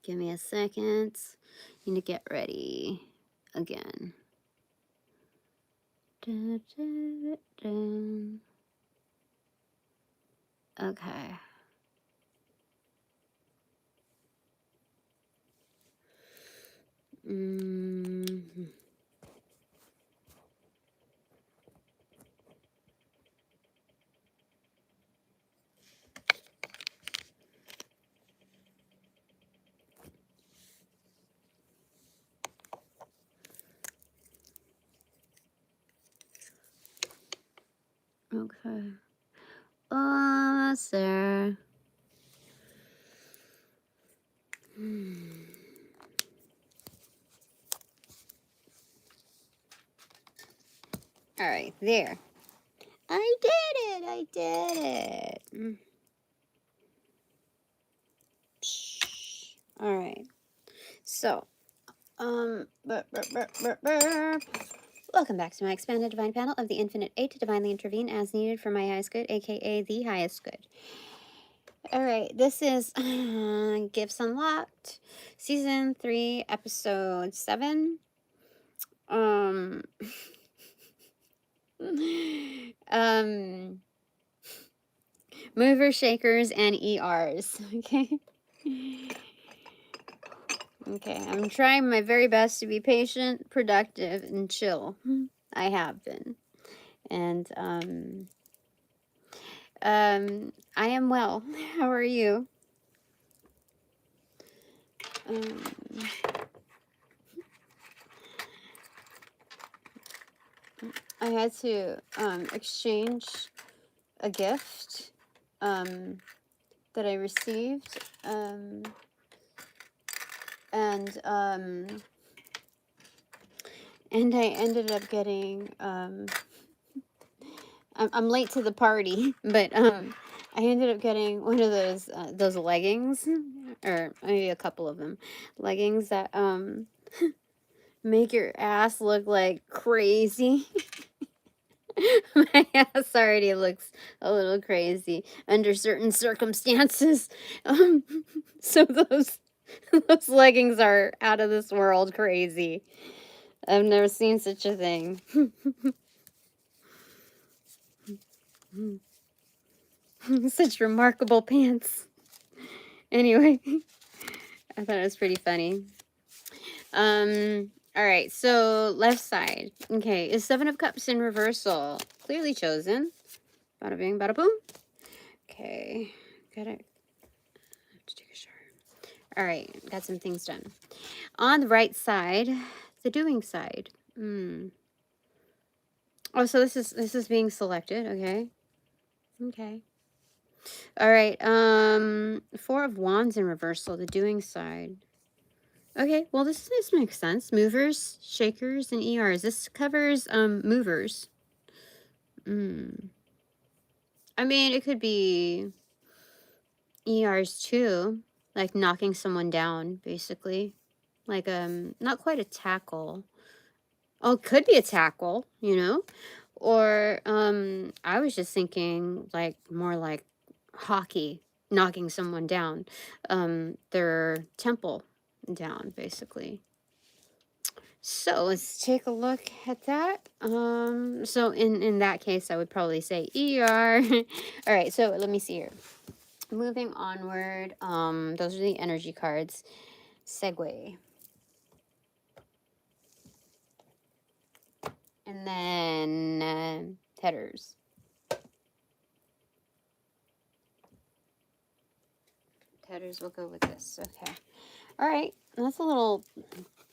Give me a second. Need to get ready again. Da, da, da. Okay. Okay. That's there. All right, there. I did it. I did it. All right. So, welcome back to my expanded divine panel of the Infinite Eight to divinely intervene as needed for my highest good, aka the highest good. All right, this is Gifts Unlocked, Season 3, Episode 7. Movers, shakers, and ERs. Okay. Okay, I'm trying my very best to be patient, productive, and chill. I have been. And I am well. How are you? I had to exchange a gift that I received, and I ended up getting I'm late to the party, but I ended up getting one of those leggings, or maybe a couple of them, leggings that make your ass look like crazy. My ass already looks a little crazy under certain circumstances. So those leggings are out of this world crazy. I've never seen such a thing. Such remarkable pants. Anyway, I thought it was pretty funny. All right, so left side. Okay, is Seven of Cups in reversal. Clearly chosen. Bada bing, bada boom. Okay, got it. I have to take a shower. All right, got some things done. On the right side, the doing side. Oh, so this is being selected. Okay. Okay. All right. Four of Wands in reversal, the doing side. Okay, well this makes sense. Movers, shakers, and ERs. This covers movers. I mean, it could be ERs too, like knocking someone down, basically. Like not quite a tackle. Oh, it could be a tackle, you know? Or I was just thinking like more like hockey, knocking someone down. Their temple down, basically. So let's take a look at that. So in that case, I would probably say ER. All right, so let me see here. Moving onward, those are the energy cards. Segue. And then headers. Headers will go with this. Okay. All right, that's a little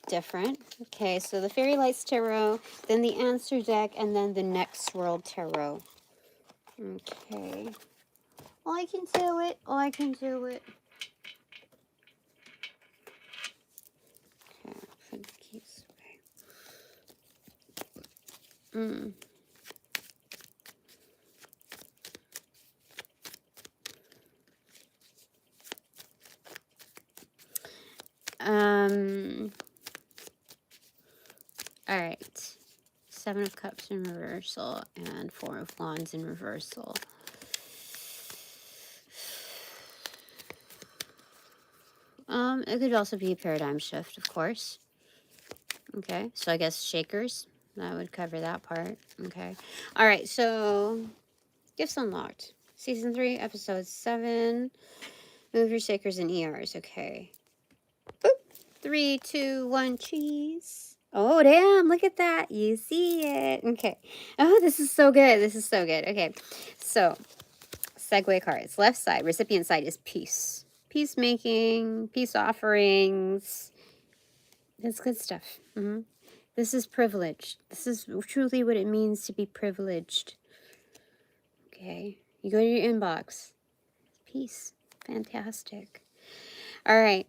different. Okay, so the Fairy Lights Tarot, then the Answer Deck, and then the Next World Tarot. Okay. Well, I can do it. Oh, I can do it. Okay, put the keys away. All right. Seven of Cups in reversal and Four of Wands in reversal. It could also be a paradigm shift, of course. Okay, so I guess shakers, that would cover that part. Okay. All right, so gifts unlocked. Season 3, episode 7. Move your shakers and ERs. Okay. Boop. 3, 2, 1, cheese. Oh, damn, look at that. You see it. Okay. Oh, this is so good. This is so good. Okay, so Segue cards. Left side, recipient side is peace. Peacemaking, peace offerings. That's good stuff. This is privileged. This is truly what it means to be privileged. Okay. You go to your inbox. Peace. Fantastic. All right.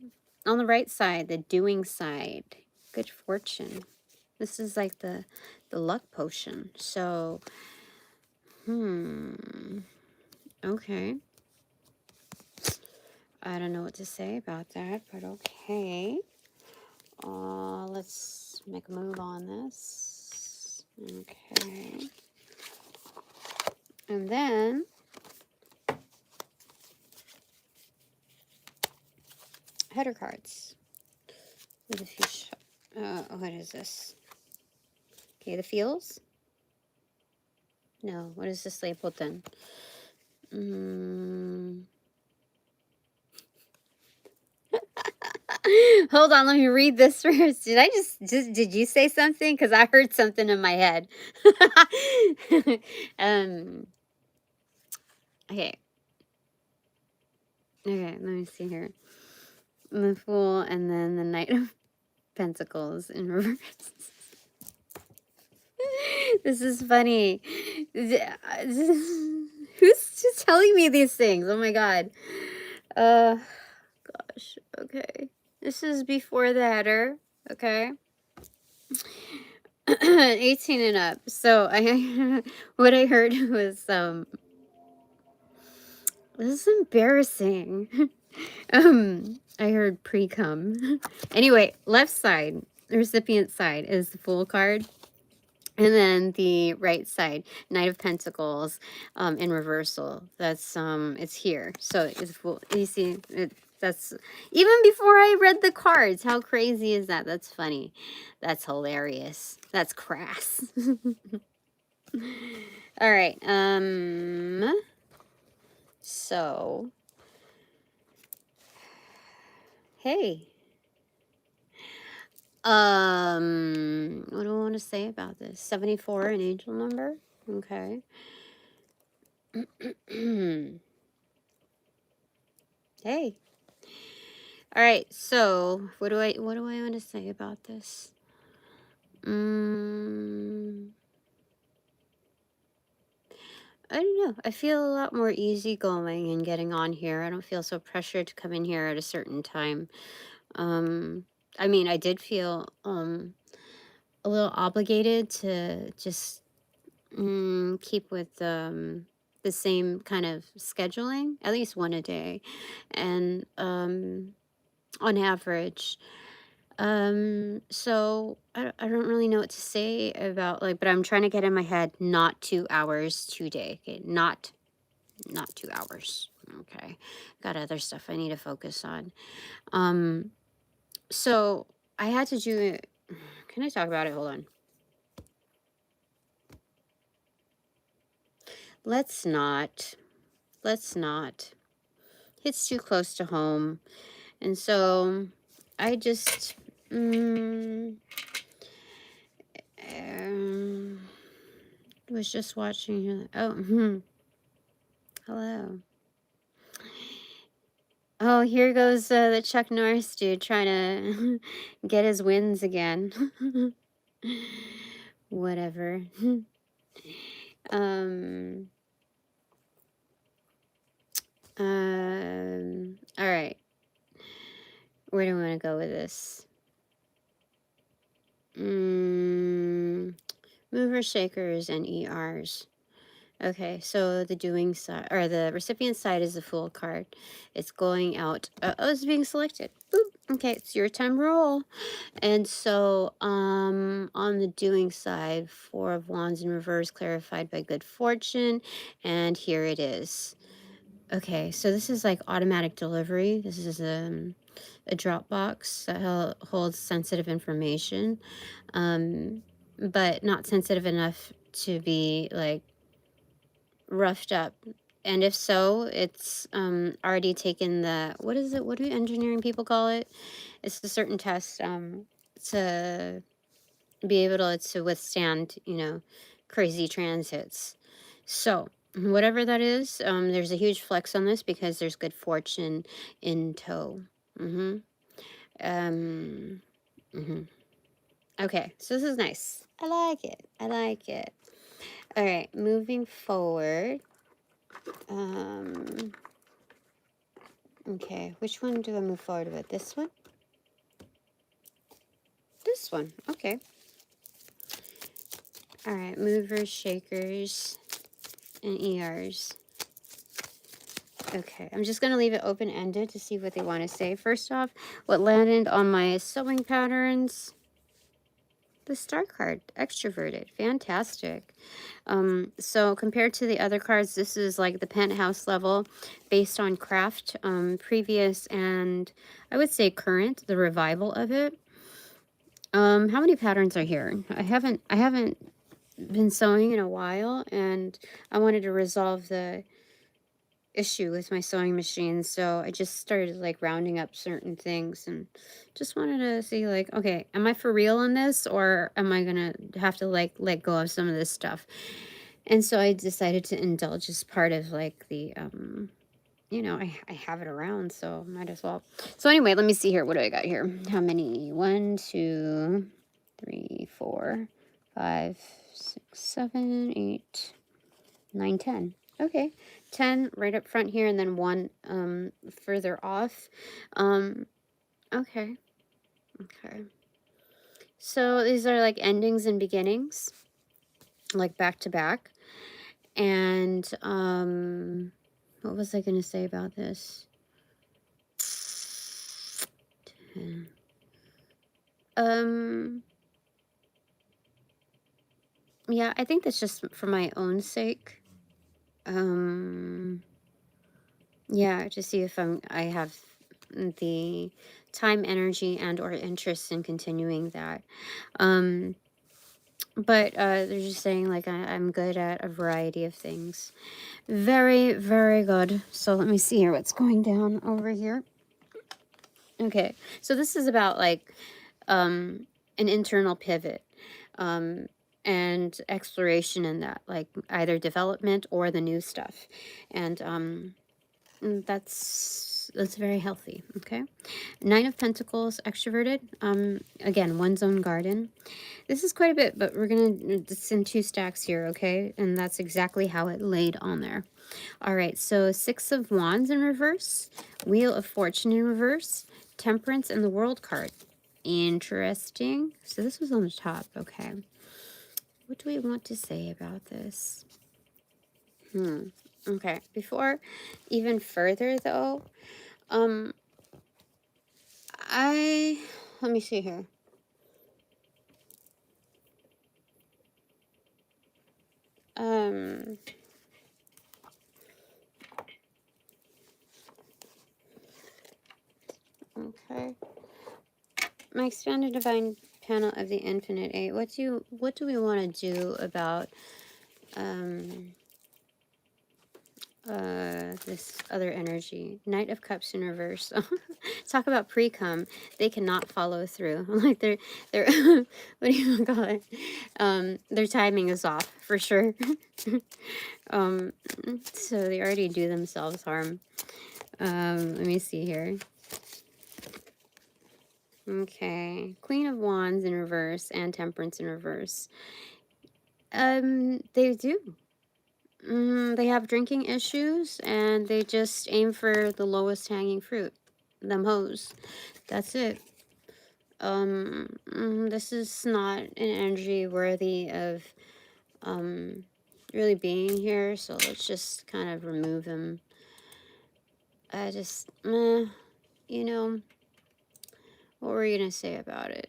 On the right side, the doing side. Good fortune. This is like the luck potion. So, okay. I don't know what to say about that, but okay. Let's make a move on this. Okay. And then header cards with a few what is this? Okay, the feels. No, what is this labeled then? Hold on, let me read this first. Did I did you say something? Because I heard something in my head. Okay. Okay, let me see here. The Fool and then the Knight of Pentacles in reverse. This is funny. Who's just telling me these things? Oh my god. Gosh. Okay. This is before the header. Okay. 18 and up. So what I heard was this is embarrassing. I heard pre-cum. Anyway, left side, the recipient side is the Fool card. And then the right side, Knight of Pentacles, in reversal. That's it's here. So it's full. You see, that's even before I read the cards. How crazy is that? That's funny. That's hilarious. That's crass. All right. So, hey. What do I want to say about this? 74, an angel number. Okay. Hey. All right. So, what do I want to say about this? I don't know. I feel a lot more easygoing in getting on here. I don't feel so pressured to come in here at a certain time. I mean, I did feel a little obligated to just keep with the same kind of scheduling, at least one a day, and on average. So I don't really know what to say about but I'm trying to get in my head not 2 hours today. Okay, not 2 hours. Okay, got other stuff I need to focus on. So I had to do it. Can I talk about it? Hold on. Let's not. It's too close to home. And so I just was just watching. Oh, hello. Oh, here goes the Chuck Norris dude trying to get his wins again. Whatever. All right. Where do I want to go with this? Mover, shakers, and ERs. Okay, so the doing side, or the recipient side is the Fool card. It's going out. Oh, it's being selected. Boop. Okay, it's your time roll. And so on the doing side, 4 of Wands in reverse, clarified by good fortune. And here it is. Okay, so this is like automatic delivery. This is a Dropbox that holds sensitive information, but not sensitive enough to be like roughed up. And if so, it's already taken the, what is it? What do engineering people call it? It's a certain test to be able to withstand, you know, crazy transits. So whatever that is, there's a huge flex on this because there's good fortune in tow. Mm-hmm. Mm-hmm. Okay, so this is nice. I like it. I like it. All right, moving forward. Okay, which one do I move forward with? This one? This one. Okay. All right, movers, shakers, and ERs. Okay, I'm just going to leave it open-ended to see what they want to say. First off, what landed on my sewing patterns? The star card, extroverted. Fantastic. So compared to the other cards, this is like the penthouse level based on craft, previous and I would say current, the revival of it. How many patterns are here? I haven't been sewing in a while, and I wanted to resolve the issue with my sewing machine, so I just started like rounding up certain things and just wanted to see like, okay, am I for real on this, or am I gonna have to like let go of some of this stuff? And so I decided to indulge as part of like the you know, I have it around, so might as well. So anyway, let me see here. What do I got here? How many? 1, 2, 3, 4, 5, 6, 7, 8, 9, 10. Okay, 10 right up front here, and then 1 further off. Okay. Okay. So these are like endings and beginnings, like back to back. And what was I gonna say about this? 10. Yeah, I think that's just for my own sake. Yeah, to see if I have the time, energy, and or interest in continuing that. But they're just saying like I'm good at a variety of things. Very, very good. So let me see here what's going down over here. Okay, so this is about like an internal pivot and exploration in that, like either development or the new stuff. And that's very healthy. Okay, 9 of Pentacles, extroverted. Again, one's own garden. This is quite a bit, but we're gonna, it's in 2 stacks here, okay? And that's exactly how it laid on there. All right, so 6 of Wands in reverse, Wheel of Fortune in reverse, Temperance, and the World card. Interesting. So this was on the top, okay. What do we want to say about this? Okay, before even further though, let me see here. Okay. My expanded divine panel of the infinite 8. What do we want to do about this other energy? Knight of Cups in reverse. Talk about pre-cum. They cannot follow through. Like they're what do you call it? Their timing is off for sure. So they already do themselves harm. Let me see here. Okay, Queen of Wands in reverse and Temperance in reverse. They do. They have drinking issues, and they just aim for the lowest hanging fruit. Them hoes. That's it. This is not an energy worthy of really being here, so let's just kind of remove him. You know, what were you gonna say about it?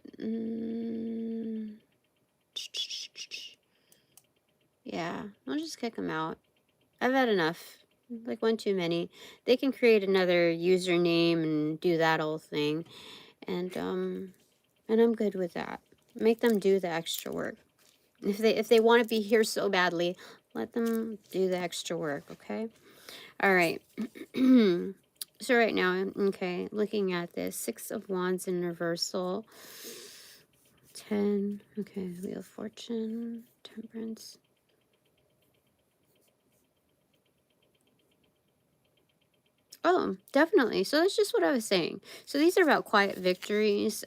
Yeah, I'll just kick him out. I've had enough. like one too many. They can create another username and do that whole thing. And I'm good with that. Make them do the extra work. If they want to be here so badly, let them do the extra work, okay? All right. So right now, okay, looking at this, 6 of Wands in reversal. 10, okay, Wheel of Fortune, Temperance. Oh, definitely. So that's just what I was saying. So these are about quiet victories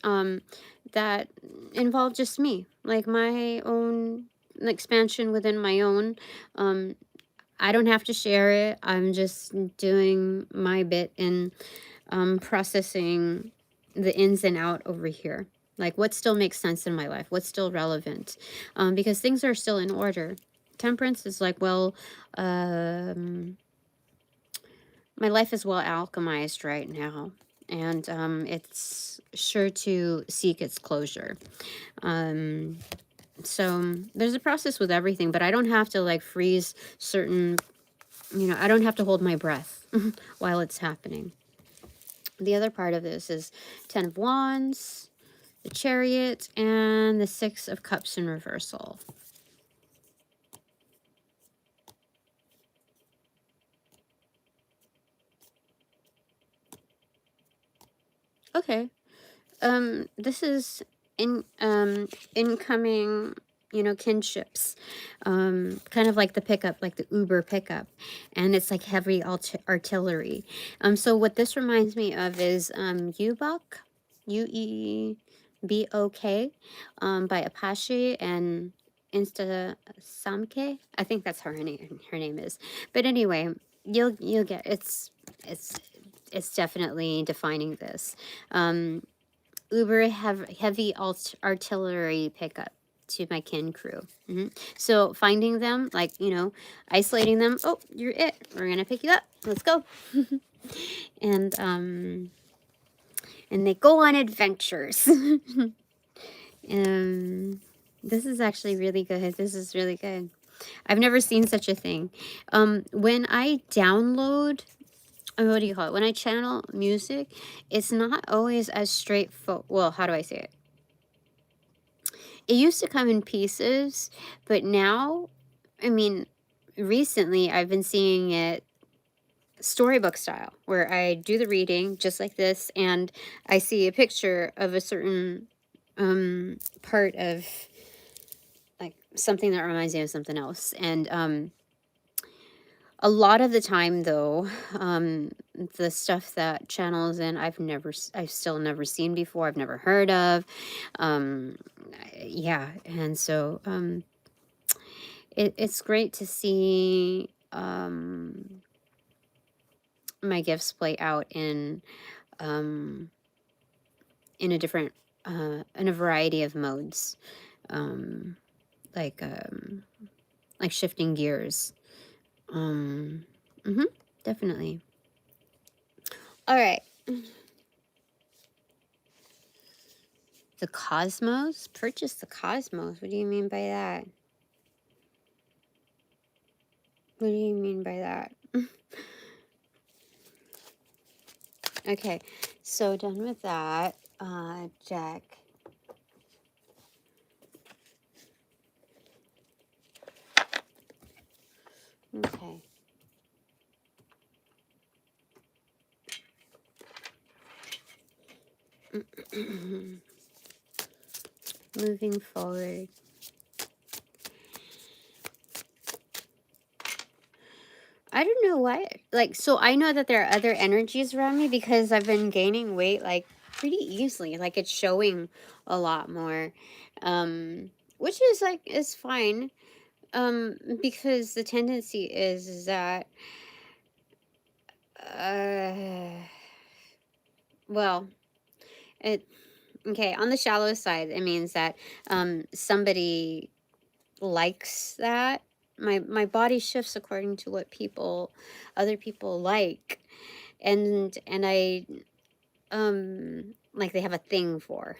that involve just me, like my own expansion within my own. I don't have to share it. I'm just doing my bit in processing the ins and out over here. Like what still makes sense in my life, what's still relevant, because things are still in order. Temperance is like, well, my life is well alchemized right now, and it's sure to seek its closure. So there's a process with everything, but I don't have to like freeze certain, I don't have to hold my breath while it's happening. The other part of this is 10 of Wands, the Chariot, and the 6 of Cups in reversal. Okay. This is incoming, kinships, kind of like the pickup, like the Uber pickup, and it's like heavy artillery. So what this reminds me of is Ubok, Uebok, by Apache and Insta Samke. I think that's her name. Her name is, but anyway, you'll get it's definitely defining this. Uber have heavy artillery pickup to my kin crew. So finding them, like, isolating them. Oh, you're it. We're going to pick you up. Let's go. And they go on adventures. This is actually really good. This is really good. I've never seen such a thing. When I download, what do you call it? When I channel music, it's not always as straightforward. Well, how do I say it? It used to come in pieces, but now, I mean, recently I've been seeing it storybook style, where I do the reading just like this, and I see a picture of a certain part of like something that reminds me of something else. And a lot of the time, though, the stuff that channels in, I've still never seen before. I've never heard of. Yeah, and so it's great to see my gifts play out in a different, in a variety of modes, like shifting gears. Definitely. All right. The cosmos? Purchase the cosmos. What do you mean by that? What do you mean by that? Okay, so done with that. Jack. Okay. Moving forward. I don't know why. Like, so I know that there are other energies around me because I've been gaining weight like pretty easily. Like it's showing a lot more. Which is like is fine. Because the tendency is that well, it okay, on the shallow side, it means that somebody likes that. My body shifts according to what other people like, and I like they have a thing for.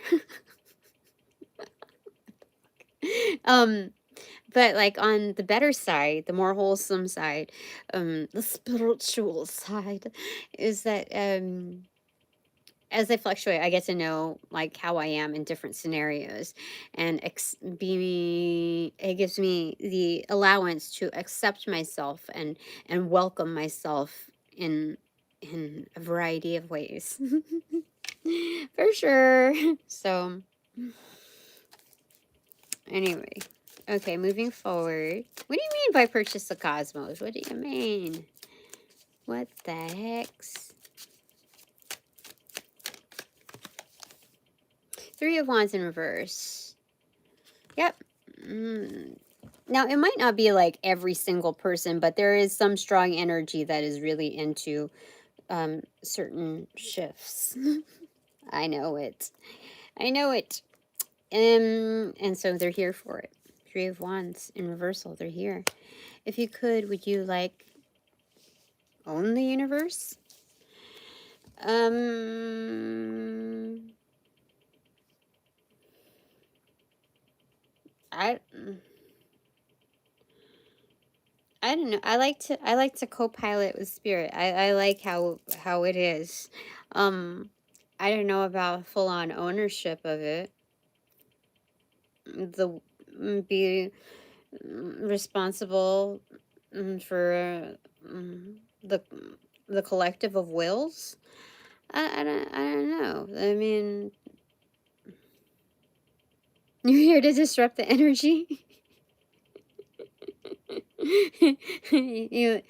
But like on the better side, the more wholesome side, the spiritual side, is that as I fluctuate, I get to know like how I am in different scenarios, and it gives me the allowance to accept myself and welcome myself in a variety of ways. For sure. So anyway, okay, moving forward. What do you mean by purchase the cosmos? What do you mean? What the hex? Three of Wands in reverse. Yep. Now, it might not be like every single person, but there is some strong energy that is really into certain shifts. I know it. I know it. And so they're here for it. Three of Wands in reversal. They're here. If you could, would you like own the universe? I don't know. I like to co-pilot with spirit. I like how it is. I don't know about full-on ownership of it. Be responsible for the collective of wills. I don't know. I mean, you're here to disrupt the energy. you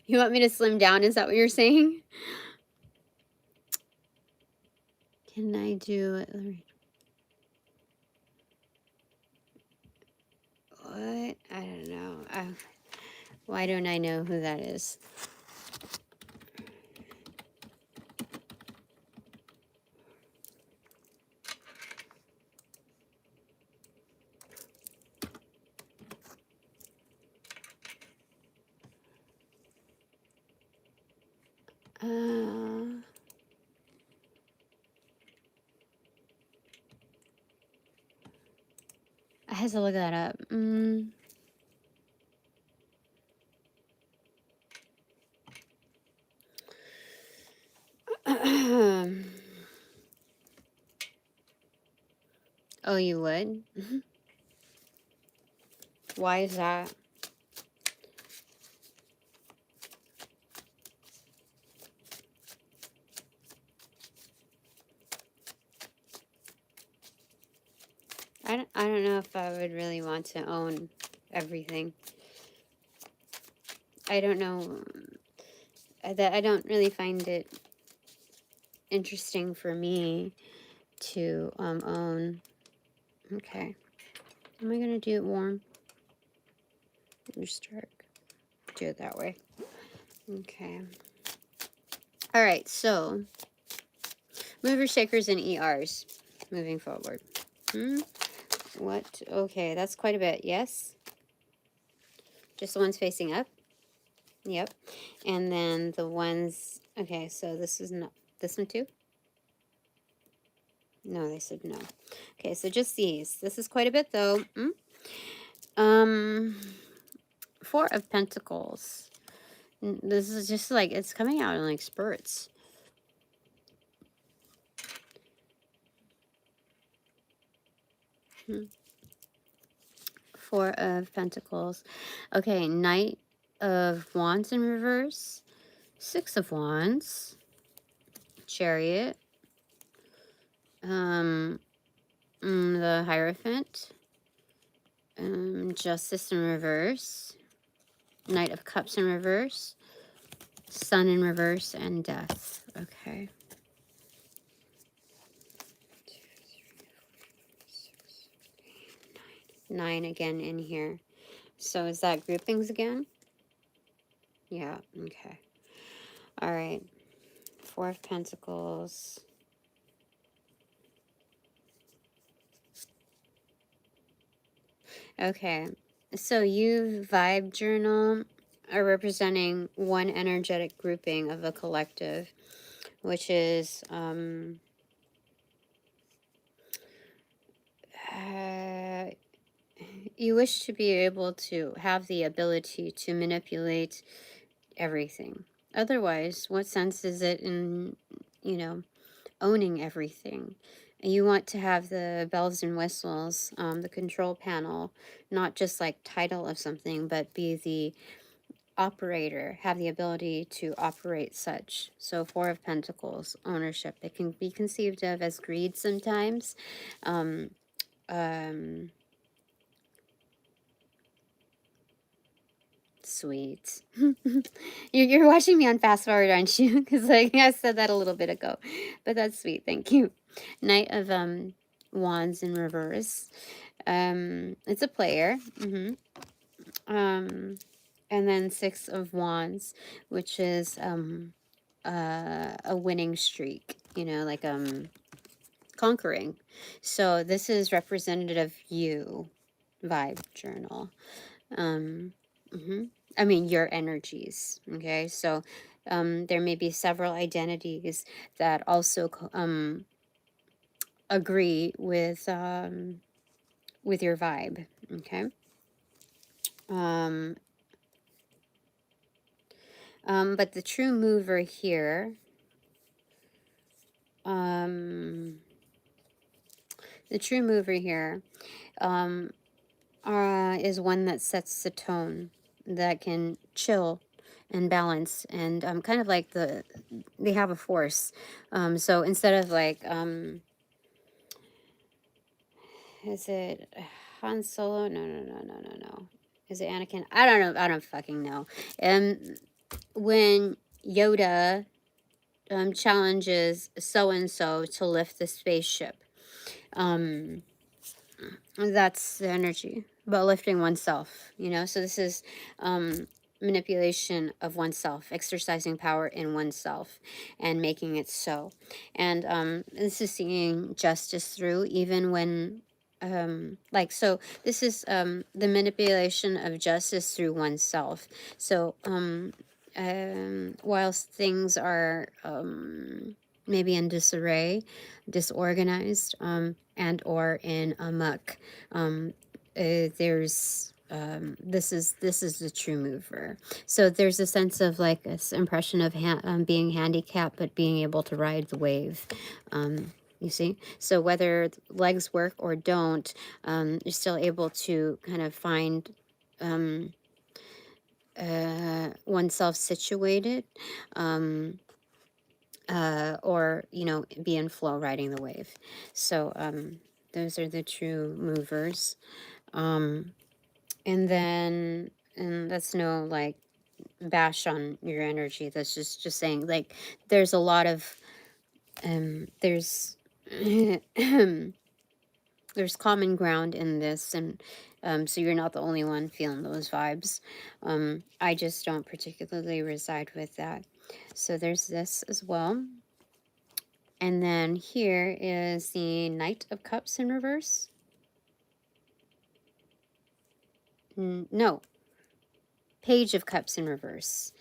you want me to slim down? Is that what you're saying? Can I do it? What? I don't know. Why don't I know who that is? I had to look that up. Oh, you would? Why is that? I don't know if I would really want to own everything. I don't know. I don't really find it interesting for me to own. Okay. Am I gonna do it warm? Just dark. Do it that way. Okay. All right. So, mover shakers and ERs. Moving forward. What? Okay, that's quite a bit. Yes. Just the ones facing up. Yep. And then the ones. Okay, so this is not this one too. No, they said no. Okay, so just these. This is quite a bit though. Four of Pentacles. This is just like, it's coming out in like spurts. Four of Pentacles. Okay, Knight of Wands in reverse. Six of Wands. Chariot. The Hierophant. Justice in reverse. Knight of Cups in reverse. Sun in reverse, and Death. Okay. 2, 3, 4, 5, 6, 7, 8, 9. 9 again in here. So is that groupings again? Yeah, okay. All right. Four of Pentacles. Okay. So you vibe journal are representing one energetic grouping of a collective, which is you wish to be able to have the ability to manipulate everything. Otherwise, what sense is it in, you know, owning everything? You want to have the bells and whistles, the control panel, not just like title of something, but be the operator, have the ability to operate such. So 4 of Pentacles, ownership. It can be conceived of as greed sometimes. Um, Sweet. You're watching me on fast forward, aren't you? Because like I said that a little bit ago, but that's sweet. Thank you. Knight of Wands in reverse. It's a player. And then 6 of Wands, which is a winning streak. You know, like conquering. So this is representative of you, vibe journal. I mean, your energies. Okay, so there may be several identities that also agree with your vibe. Okay. But the true mover here, is one that sets the tone, that can chill and balance, and kind of like they have a force. So instead of like, is it Han Solo? No. Is it Anakin? I don't know. I don't fucking know. When Yoda challenges so and so to lift the spaceship, that's the energy about lifting oneself, you know. So this is manipulation of oneself, exercising power in oneself and making it so. And this is seeing justice through, even when so this is the manipulation of justice through oneself. So whilst things are maybe in disarray, disorganized, and or in amok, there's this is the true mover. So there's a sense of like this impression of being handicapped but being able to ride the wave. You see, so whether legs work or don't, you're still able to kind of find oneself situated, or, you know, be in flow, riding the wave. So those are the true movers. And then, and that's no like bash on your energy. That's just saying, like, there's a lot of there's there's common ground in this, and so you're not the only one feeling those vibes. I just don't particularly reside with that. So there's this as well. And then here is the Knight of Cups in reverse. No, Page of Cups in reverse.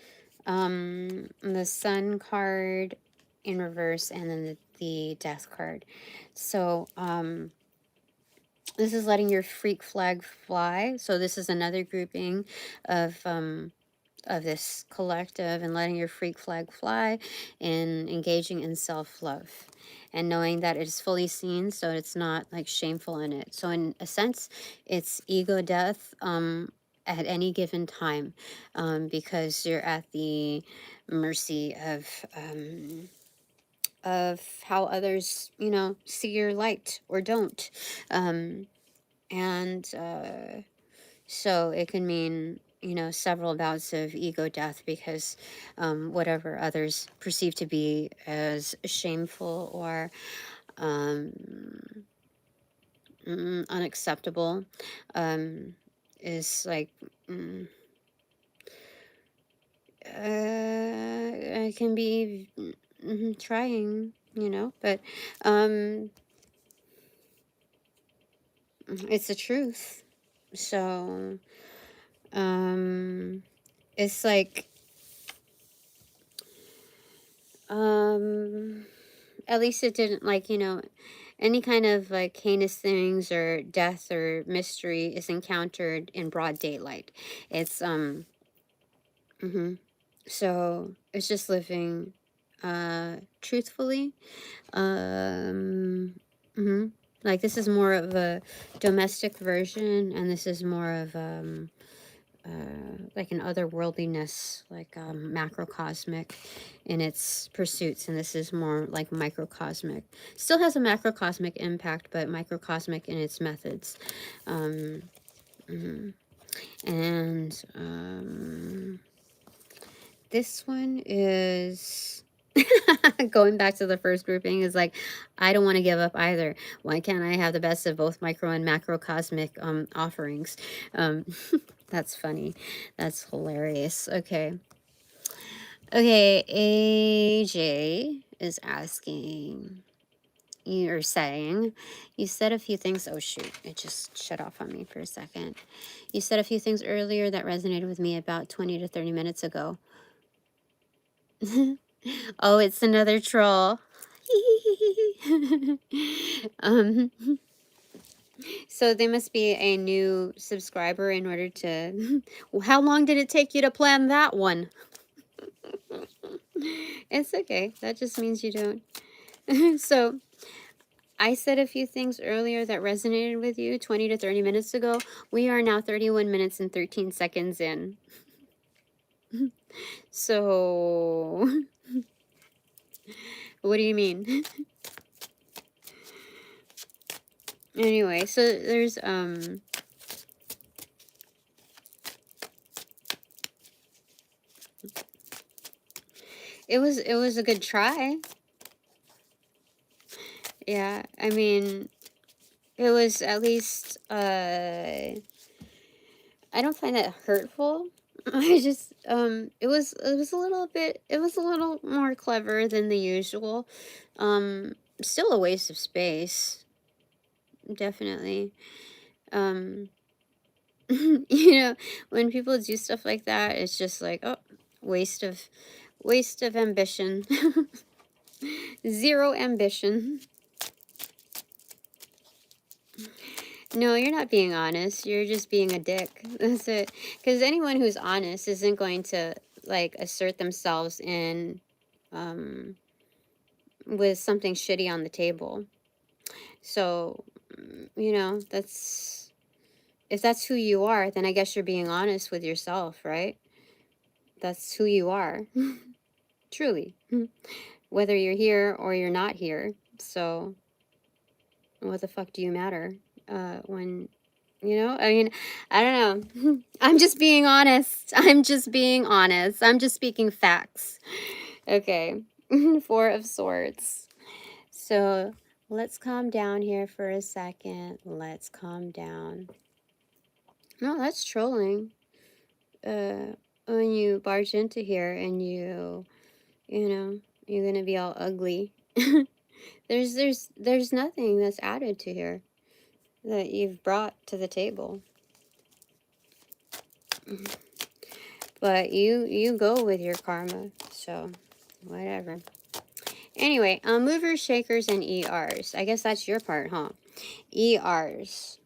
The Sun card in reverse, and then the Death card. So this is letting your freak flag fly. So this is another grouping of this collective, and letting your freak flag fly and engaging in self-love and knowing that it is fully seen, so it's not like shameful in it. So in a sense, it's ego death at any given time, because you're at the mercy of how others, you know, see your light or don't. And so it can mean, you know, several bouts of ego death, because whatever others perceive to be as shameful or unacceptable is like it can be trying, you know, but it's the truth. So it's like at least it didn't, like, you know, Any kind of like heinous things or death or mystery is encountered in broad daylight. It's so it's just living truthfully. Like this is more of a domestic version, and this is more of like an otherworldliness, like macrocosmic in its pursuits, and this is more like microcosmic. Still has a macrocosmic impact, but microcosmic in its methods. And this one is going back to the first grouping is like, I don't want to give up either. Why can't I have the best of both micro and macrocosmic offerings? That's funny. That's hilarious. Okay. Okay, AJ is asking, you're saying, you said a few things. Oh, shoot. It just shut off on me for a second. You said a few things earlier that resonated with me about 20 to 30 minutes ago. Oh, it's another troll. um, so they must be a new subscriber in order to... How long did it take you to plan that one? It's okay. That just means you don't. So I said a few things earlier that resonated with you 20 to 30 minutes ago. We are now 31 minutes and 13 seconds in. So what do you mean? Anyway, so there's it was a good try. Yeah, I mean, it was at least I don't find that hurtful. I just it was a little more clever than the usual. Still a waste of space, definitely. You know, when people do stuff like that, it's just like, oh, waste of ambition. Zero ambition. No, you're not being honest. You're just being a dick. That's it. Because anyone who's honest isn't going to like assert themselves in with something shitty on the table. So, you know, that's, if that's who you are, then I guess you're being honest with yourself, right? That's who you are. Truly. Whether you're here or you're not here. So, what the fuck do you matter? When, you know, I mean, I don't know. I'm just being honest. I'm just being honest. I'm just speaking facts. Okay. Four of Swords. So let's calm down here for a second. Let's calm down. No, that's trolling. When you barge into here and you know, you're gonna be all ugly. There's nothing that's added to here that you've brought to the table. But you go with your karma, so whatever. Anyway, movers, shakers, and ERs. I guess that's your part, huh? ERs.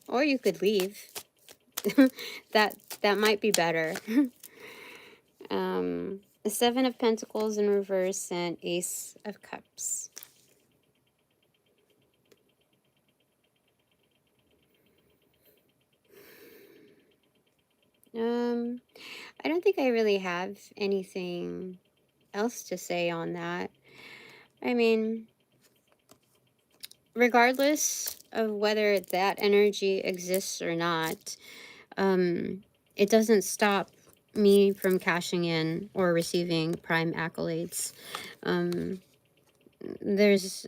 Or you could leave. that might be better. The Seven of Pentacles in reverse and Ace of Cups. I don't think I really have anything else to say on that. I mean, regardless of whether that energy exists or not, it doesn't stop me from cashing in or receiving prime accolades. There's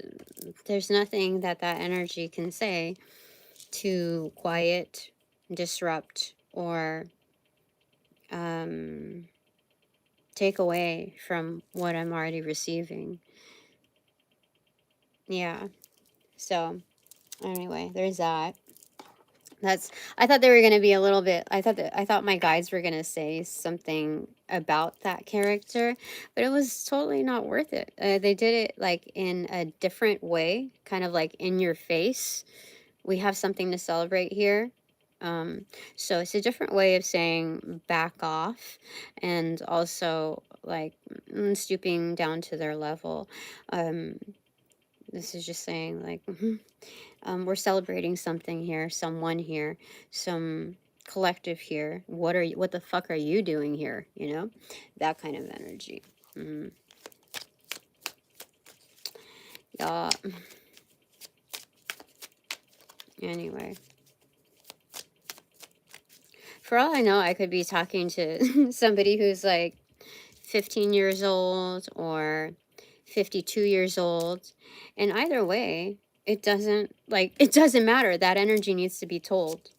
nothing that energy can say to quiet, disrupt, or take away from what I'm already receiving. Yeah. So anyway, there's that. I thought they were going to be a little bit, I thought my guides were going to say something about that character, but it was totally not worth it. They did it like in a different way, kind of like in your face. We have something to celebrate here. So it's a different way of saying back off, and also like stooping down to their level. This is just saying like, we're celebrating something here, someone here, some collective here. What the fuck are you doing here? You know, that kind of energy. Yeah. Anyway, for all I know, I could be talking to somebody who's like 15 years old or 52 years old, and either way, it doesn't matter. That energy needs to be told.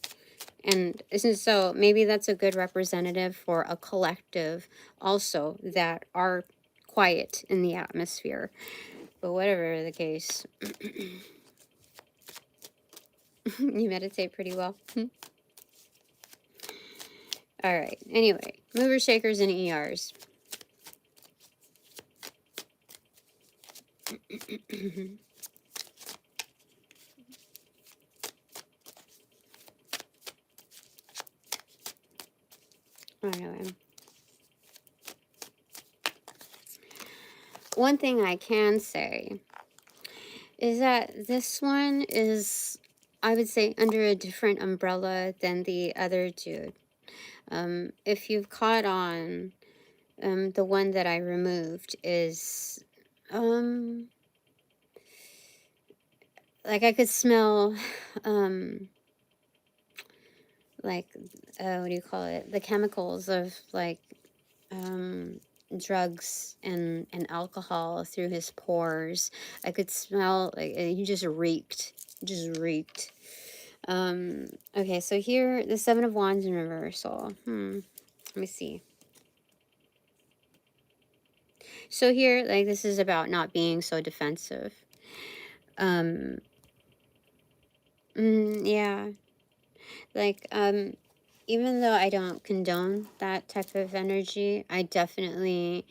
And so maybe that's a good representative for a collective also that are quiet in the atmosphere. But whatever the case, you meditate pretty well. All right. Anyway, movers, shakers, and ERs. Anyway. One thing I can say is that this one is, I would say, under a different umbrella than the other dude. If you've caught on, the one that I removed is, like I could smell, like, what do you call it? The chemicals of like, drugs and alcohol through his pores. I could smell like he just reeked. Okay, so here the Seven of Wands in reversal. Let me see. So here, like, this is about not being so defensive. Yeah. Like, even though I don't condone that type of energy, I definitely,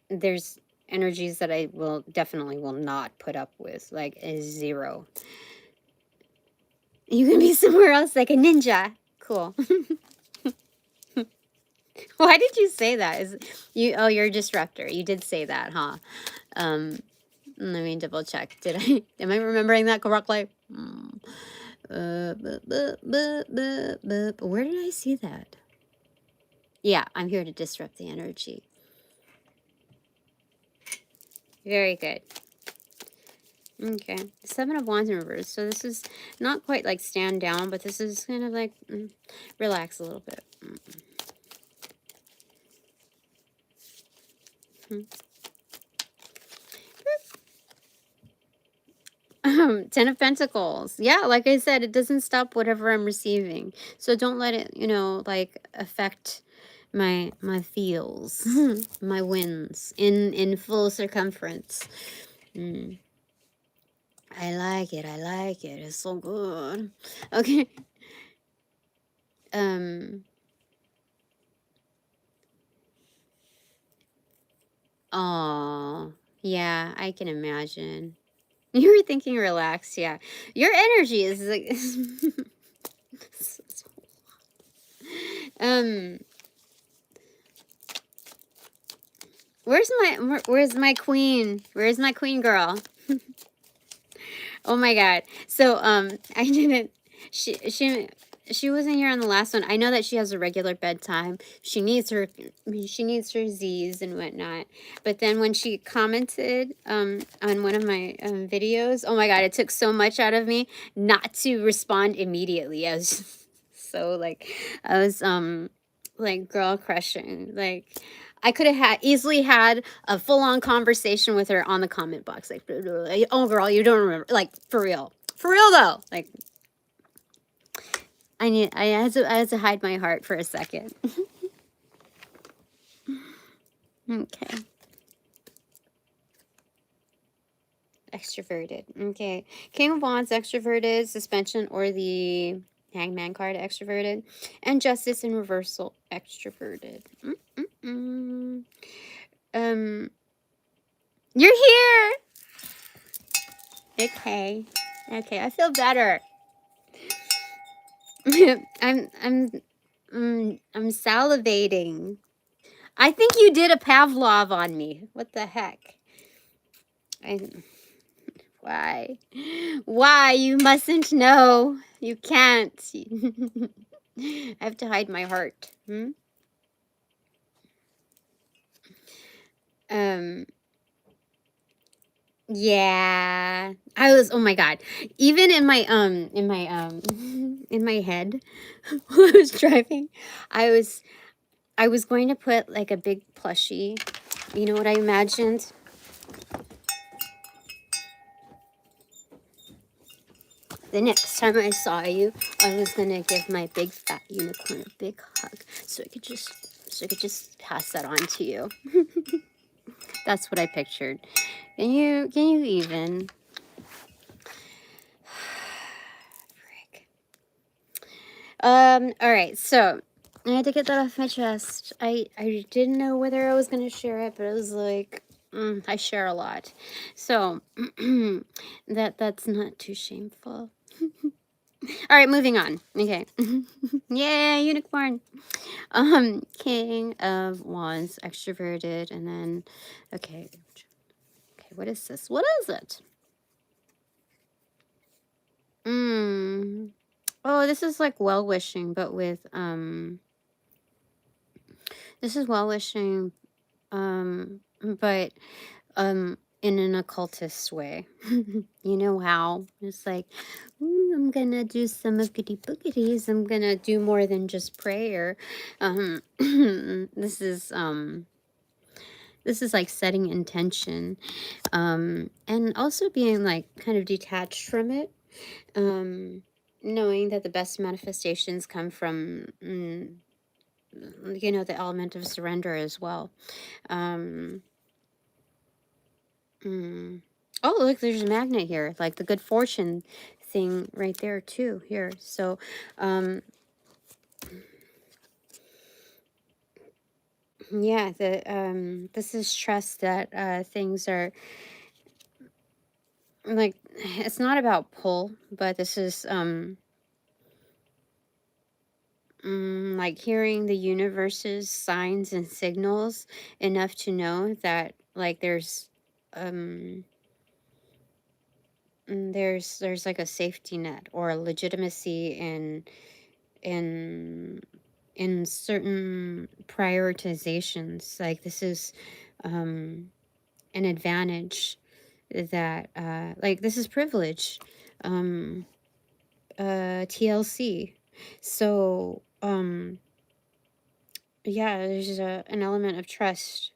there's energies that I definitely will not put up with, like a 0. You can be somewhere else like a ninja. Cool. Why did you say that? Oh, you're a disruptor. You did say that, huh? Let me double check. Am I remembering that correctly? Where did I see that? Yeah, I'm here to disrupt the energy. Very good. Okay, Seven of Wands in reverse. So this is not quite like stand down, but this is kind of like relax a little bit. Ten of Pentacles. Yeah, like I said, it doesn't stop whatever I'm receiving. So don't let it, like affect my feels, my wins in full circumference. I like it. It's so good. Okay. Oh, yeah, I can imagine. You were thinking relax, yeah. Your energy is like where's my queen? Where's my queen girl? Oh my god. So I didn't she wasn't here on the last one. I know that she has a regular bedtime. She needs her Z's and whatnot. But then when she commented on one of my videos, oh my god, it took so much out of me not to respond immediately. I was so like I was like girl crushing. Like I could have easily had a full-on conversation with her on the comment box. Like, oh girl, you don't remember. Like, for real though. Like, I had to hide my heart for a second. Okay. extroverted. Okay. King of Wands, extroverted, suspension, or the Hangman card, extroverted. And Justice in reversal, extroverted. You're here! Okay. Okay, I feel better. I'm salivating. I think you did a Pavlov on me. What the heck? Why? Why? You mustn't know. You can't. I have to hide my heart. Yeah. I was, oh my God. Even in my in my head while I was driving, I was going to put like a big plushie. You know what I imagined? The next time I saw you, I was gonna give my big fat unicorn a big hug, so I could just pass that on to you. That's what I pictured. Can you even? Frick. All right, so I had to get that off my chest. I didn't know whether I was gonna share it, but it was like, I share a lot, so that's not too shameful. All right, moving on. Okay. Yeah, unicorn. King of Wands, extroverted, and then, okay, what is this? What is it? Oh, this is like well-wishing, but with, this is well-wishing, but, in an occultist way. You know how? It's like, I'm gonna do some oogity boogities. I'm gonna do more than just prayer. This is like setting intention, and also being like kind of detached from it, knowing that the best manifestations come from, you know, the element of surrender as well. Oh, look, there's a magnet here, like the good fortune thing right there too, here. So, yeah, this is trust that things are, like, it's not about pull, but this is, like hearing the universe's signs and signals enough to know that, like, there's like a safety net or a legitimacy in certain prioritizations. Like, this is an advantage that, like, this is privilege, TLC. So yeah, there's an element of trust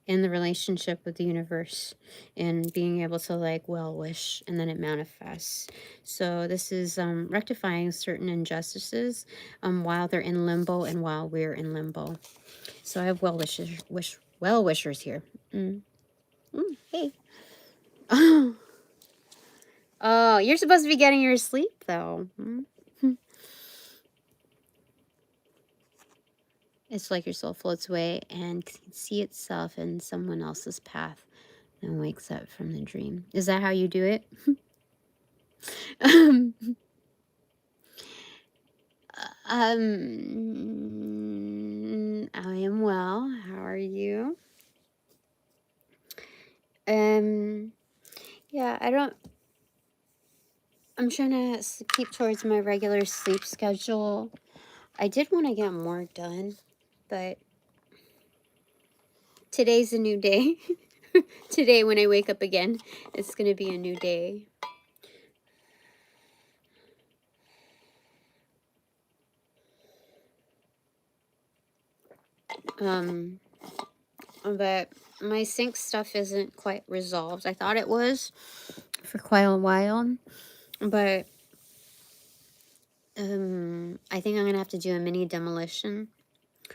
in the relationship with the universe and being able to, like, well wish, and then it manifests. So this is rectifying certain injustices while they're in limbo and while we're in limbo. So I have well wishers here. Hey. Oh, you're supposed to be getting your sleep though. It's like your soul floats away and can see itself in someone else's path and wakes up from the dream. Is that how you do it? I am well. How are you? Yeah, I'm trying to keep towards my regular sleep schedule. I did want to get more done, but today's a new day. Today, when I wake up again, it's going to be a new day. But my sync stuff isn't quite resolved. I thought it was for quite a while, but I think I'm going to have to do a mini demolition,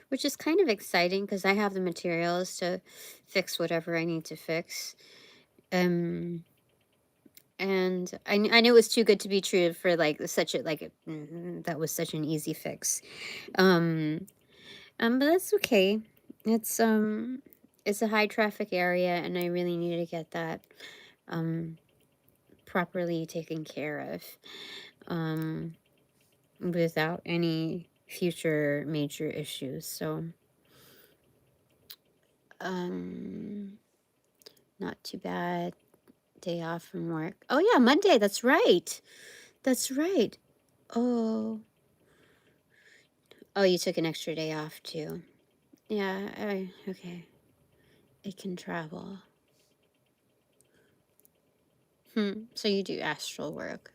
which is kind of exciting because I have the materials to fix whatever I need to fix. And I knew it was too good to be true for like such a that was such an easy fix. But that's okay. It's a high traffic area, and I really need to get that properly taken care of without any future major issues. So not too bad. Day off from work. Oh yeah, Monday. That's right. That's right. Oh, you took an extra day off too. Yeah. Okay. It can travel. So you do astral work.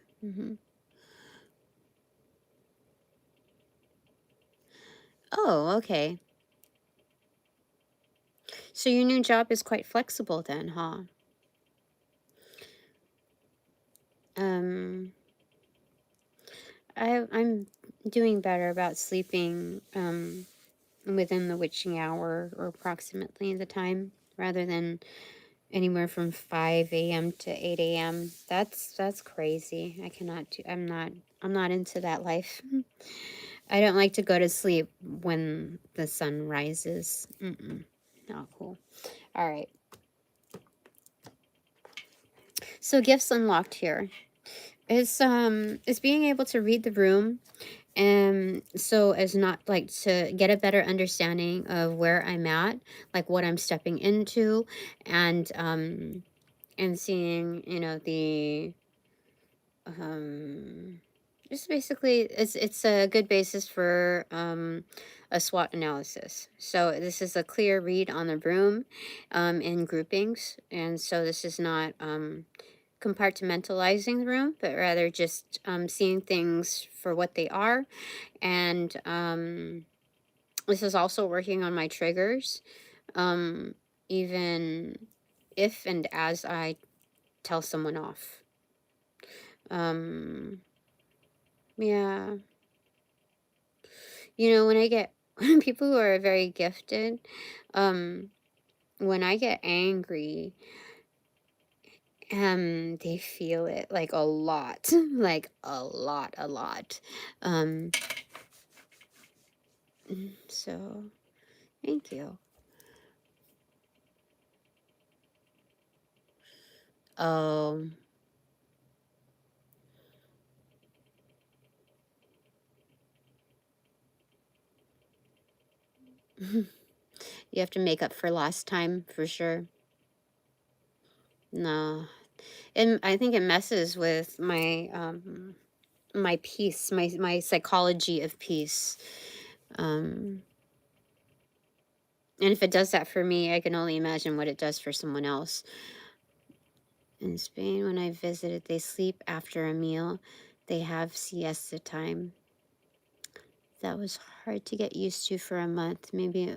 Oh, okay. So your new job is quite flexible then, huh? I'm doing better about sleeping within the witching hour or approximately the time, rather than anywhere from 5 a.m. to 8 a.m. That's crazy. I cannot do. I'm not into that life. I don't like to go to sleep when the sun rises. Not cool. All right. So gifts unlocked here is being able to read the room, and so as not like to get a better understanding of where I'm at, like what I'm stepping into, and seeing, the just basically it's a good basis for a SWOT analysis. So this is a clear read on the room in groupings, and so this is not compartmentalizing the room, but rather just seeing things for what they are. And this is also working on my triggers, even if and as I tell someone off. Yeah. When I get people who are very gifted, when I get angry, they feel it like a lot, like a lot. Um, so thank you. Um, you have to make up for lost time for sure. No, and I think it messes with my my peace, my psychology of peace. And if it does that for me, I can only imagine what it does for someone else. In Spain, when I visited, they sleep after a meal. They have siesta time. That was hard to get used to for a month. Maybe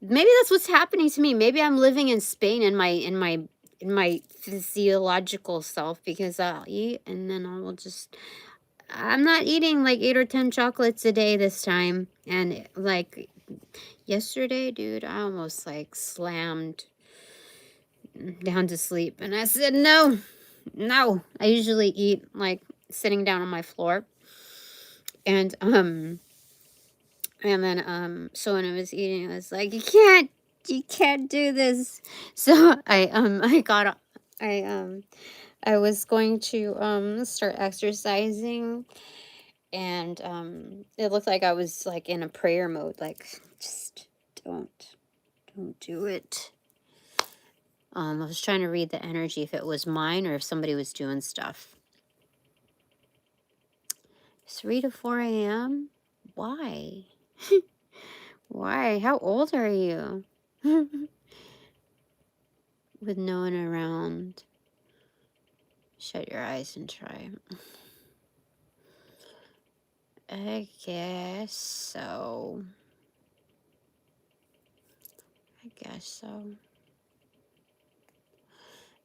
that's what's happening to me. Maybe I'm living in Spain in my physiological self, because I'll eat and then I will just. I'm not eating like 8 or 10 chocolates a day this time. And like yesterday, dude, I almost like slammed down to sleep, and I said no. I usually eat like sitting down on my floor, and then so when I was eating, I was like, you can't do this. So I got I was going to start exercising, and it looked like I was like in a prayer mode, like just don't do it. I was trying to read the energy, if it was mine or if somebody was doing stuff. 3 to 4 a.m.? Why? Why? How old are you? With no one around. Shut your eyes and try. I guess so.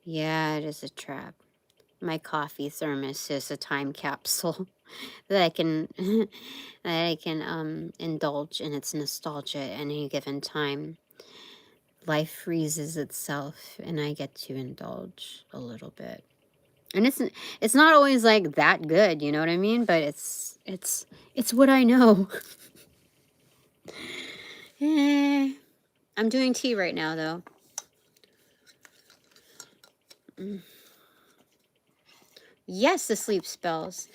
Yeah, it is a trap. My coffee thermos is a time capsule that I can indulge in its nostalgia at any given time. Life freezes itself, and I get to indulge a little bit. And it's not always like that good, you know what I mean? But it's what I know. I'm doing tea right now though. Yes, the sleep spells.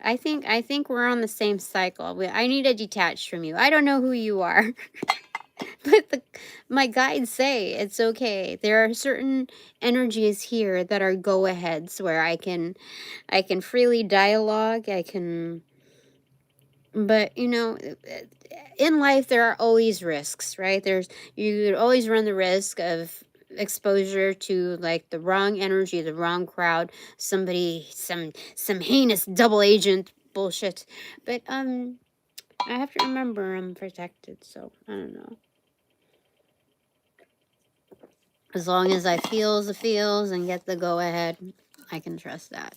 I think we're on the same cycle. I need to detach from you. I don't know who you are. But my guides say it's okay. There are certain energies here that are go-aheads where I can freely dialogue. But you know, in life there are always risks, right? You always run the risk of exposure to like the wrong energy, the wrong crowd, somebody, some heinous double agent bullshit. But I have to remember I'm protected, so I don't know. As long as I feels the feels and get the go ahead, I can trust that.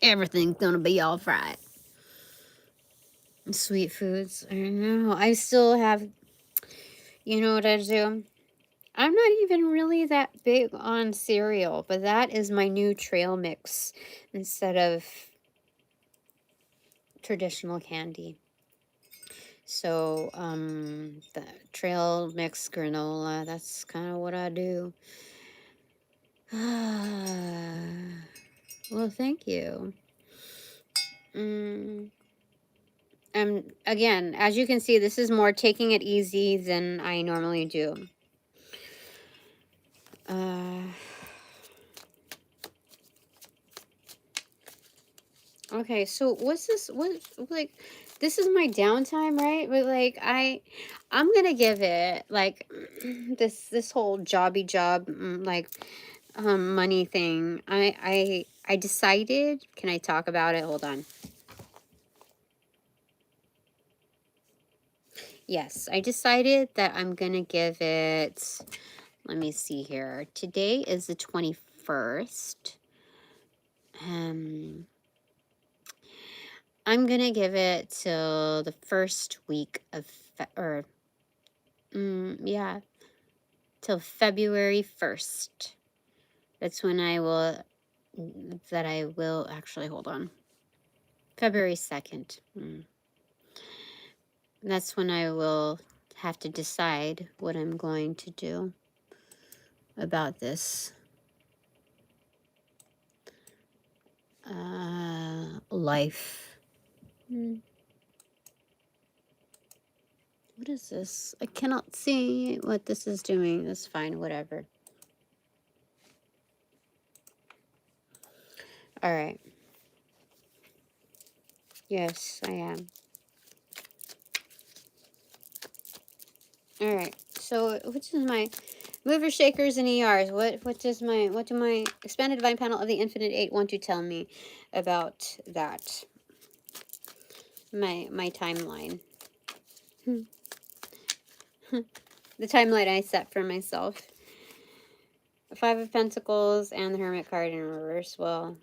Everything's gonna be all right. Sweet foods. I know. I still have, you know what I do? I'm not even really that big on cereal, but that is my new trail mix instead of traditional candy. So, the trail mix granola, that's kind of what I do. Well, thank you. Again, as you can see, this is more taking it easy than I normally do. Okay, so what's this? Like, this is my downtime, right? But like, I'm gonna give it like this whole jobby job like money thing. I decided. Can I talk about it? Hold on. Yes, I decided that I'm gonna give it. Let me see here. Today is the 21st. I'm gonna give it till the first week of yeah, till February 1st. That's when I will actually, hold on. February 2nd. That's when I will have to decide what I'm going to do about this life. What is this? I cannot see what this is doing. That's fine, whatever. All right. Yes, I am. All right. So, which is my movers, shakers, and ERs? What do my expanded divine panel of the Infinite Eight want to tell me about that? My timeline. The timeline I set for myself. The Five of Pentacles and the Hermit card in reverse. Well,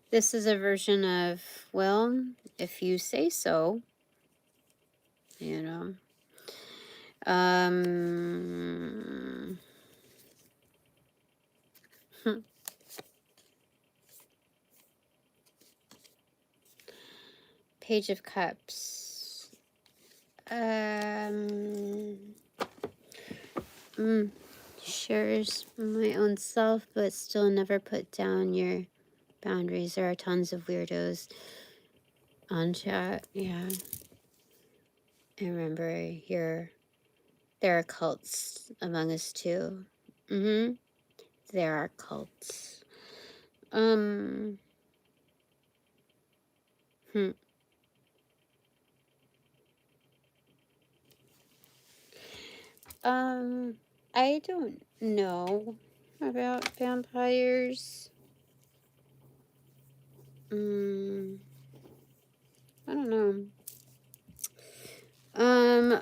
this is a version of, well, if you say so, you know. Page of Cups. Shares my own self, but still never put down your boundaries. There are tons of weirdos on chat. Yeah. I remember there are cults among us too. There are cults. I don't know about vampires. I don't know.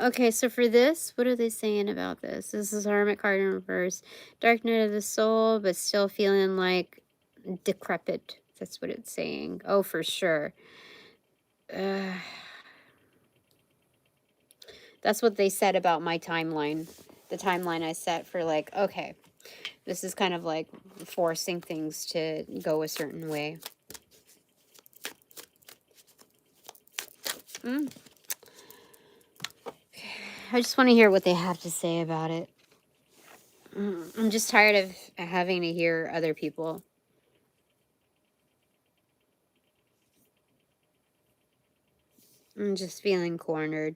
Okay, so for this, what are they saying about this? This is Hermit card in reverse. Dark night of the soul, but still feeling like decrepit. That's what it's saying. Oh, for sure. That's what they said about my timeline. The timeline I set for like, okay, this is kind of like forcing things to go a certain way. I just want to hear what they have to say about it. I'm just tired of having to hear other people. I'm just feeling cornered.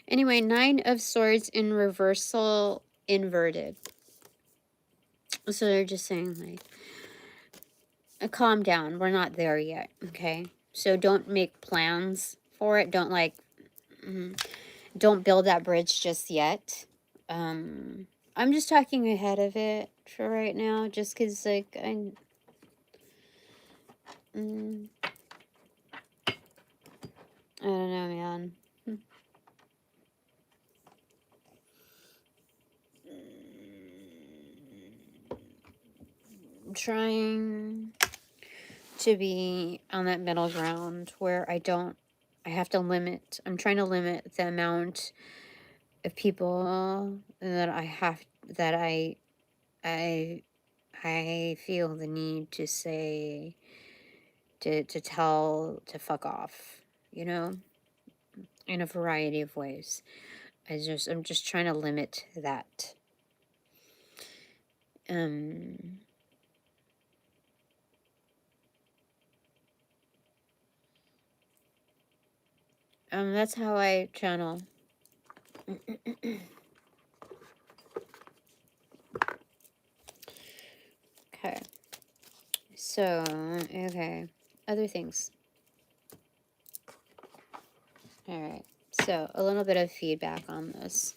Anyway, 9 of Swords in reversal, inverted. So they're just saying, like, calm down. We're not there yet, okay? So don't make plans for it. Don't, like, don't build that bridge just yet. I'm just talking ahead of it for right now, just because, like, I don't know, man. I'm trying to be on that middle ground where I have to limit. I'm trying to limit the amount of people that I feel the need to say, to tell to fuck off, you know, in a variety of ways. I'm just trying to limit that. That's how I channel. Okay. So, okay. Other things. All right. So, a little bit of feedback on this.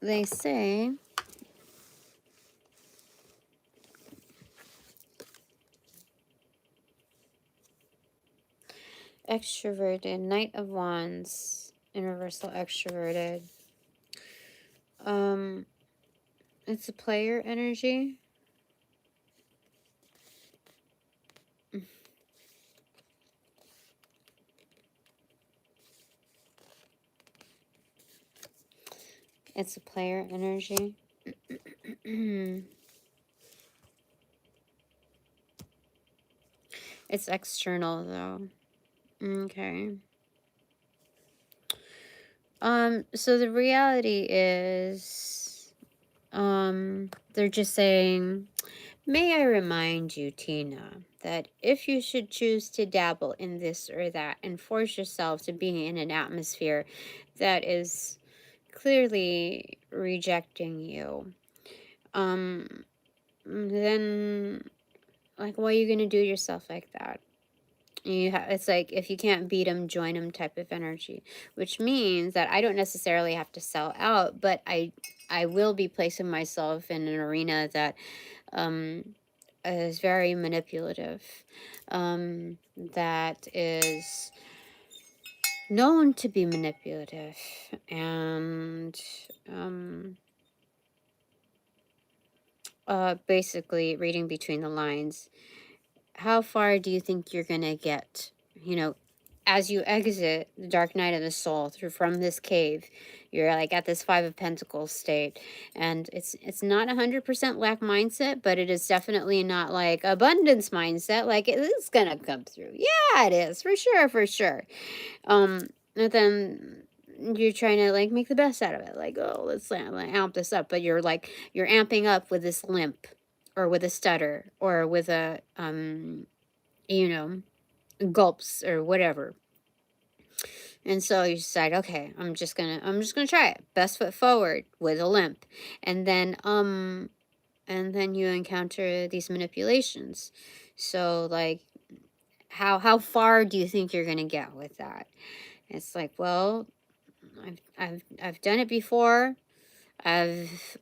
They say extroverted, Knight of Wands in reversal, extroverted. It's a player energy. It's a player energy. It's external though. Okay. So the reality is, they're just saying, may I remind you, Tina, that if you should choose to dabble in this or that and force yourself to be in an atmosphere that is clearly rejecting you, then, like, why are you gonna do yourself like that? It's like, if you can't beat them, join them type of energy, which means that I don't necessarily have to sell out, but I will be placing myself in an arena that is very manipulative, that is known to be manipulative, and basically, reading between the lines, how far do you think you're gonna get, as you exit the dark night of the soul from this cave? You're like at this 5 of Pentacles state, and it's not 100% lack mindset, but it is definitely not like abundance mindset. Like, it's gonna come through. Yeah, it is, for sure. And then you're trying to, like, make the best out of it, like, oh, let's amp this up, but you're amping up with this limp, or with a stutter, or with a gulps or whatever. And so you decide, okay, I'm just gonna try it, best foot forward with a limp. And then you encounter these manipulations. So, like, how far do you think you're gonna get with that? It's like, well, I've done it before. I've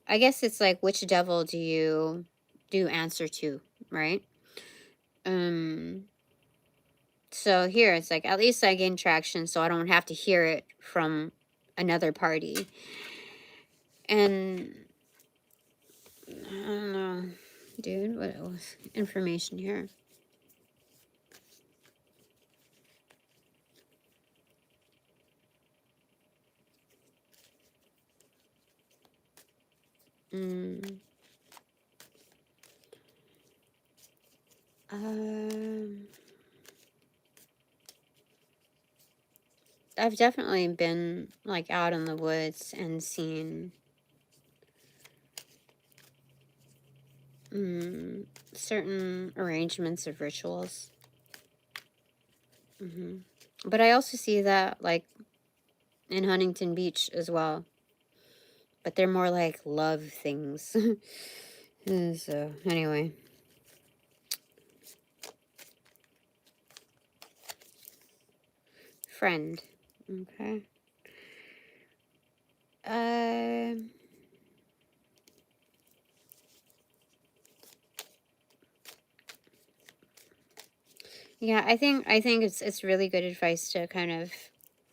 I guess it's like, which devil do you answer to, right? So here it's like, at least I gain traction, so I don't have to hear it from another party. And I don't know, dude, what else? Information here. Mm. I've definitely been like out in the woods and seen certain arrangements of rituals. But I also see that like in Huntington Beach as well. But they're more like love things. So anyway. Friend. Okay. Yeah, I think it's really good advice to kind of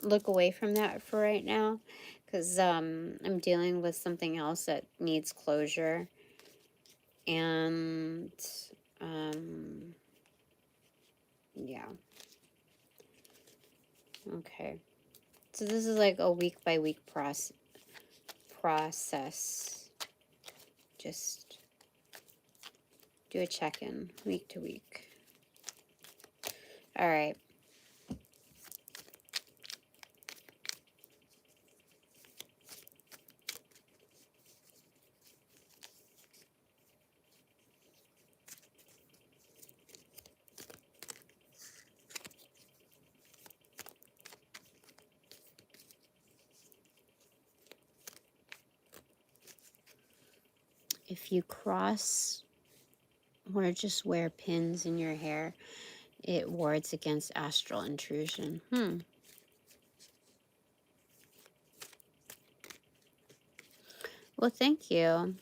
look away from that for right now, because I'm dealing with something else that needs closure, and yeah. Okay. So this is like a week by week process. Just do a check-in week to week. All right. If you cross or just wear pins in your hair, it wards against astral intrusion. Well, thank you.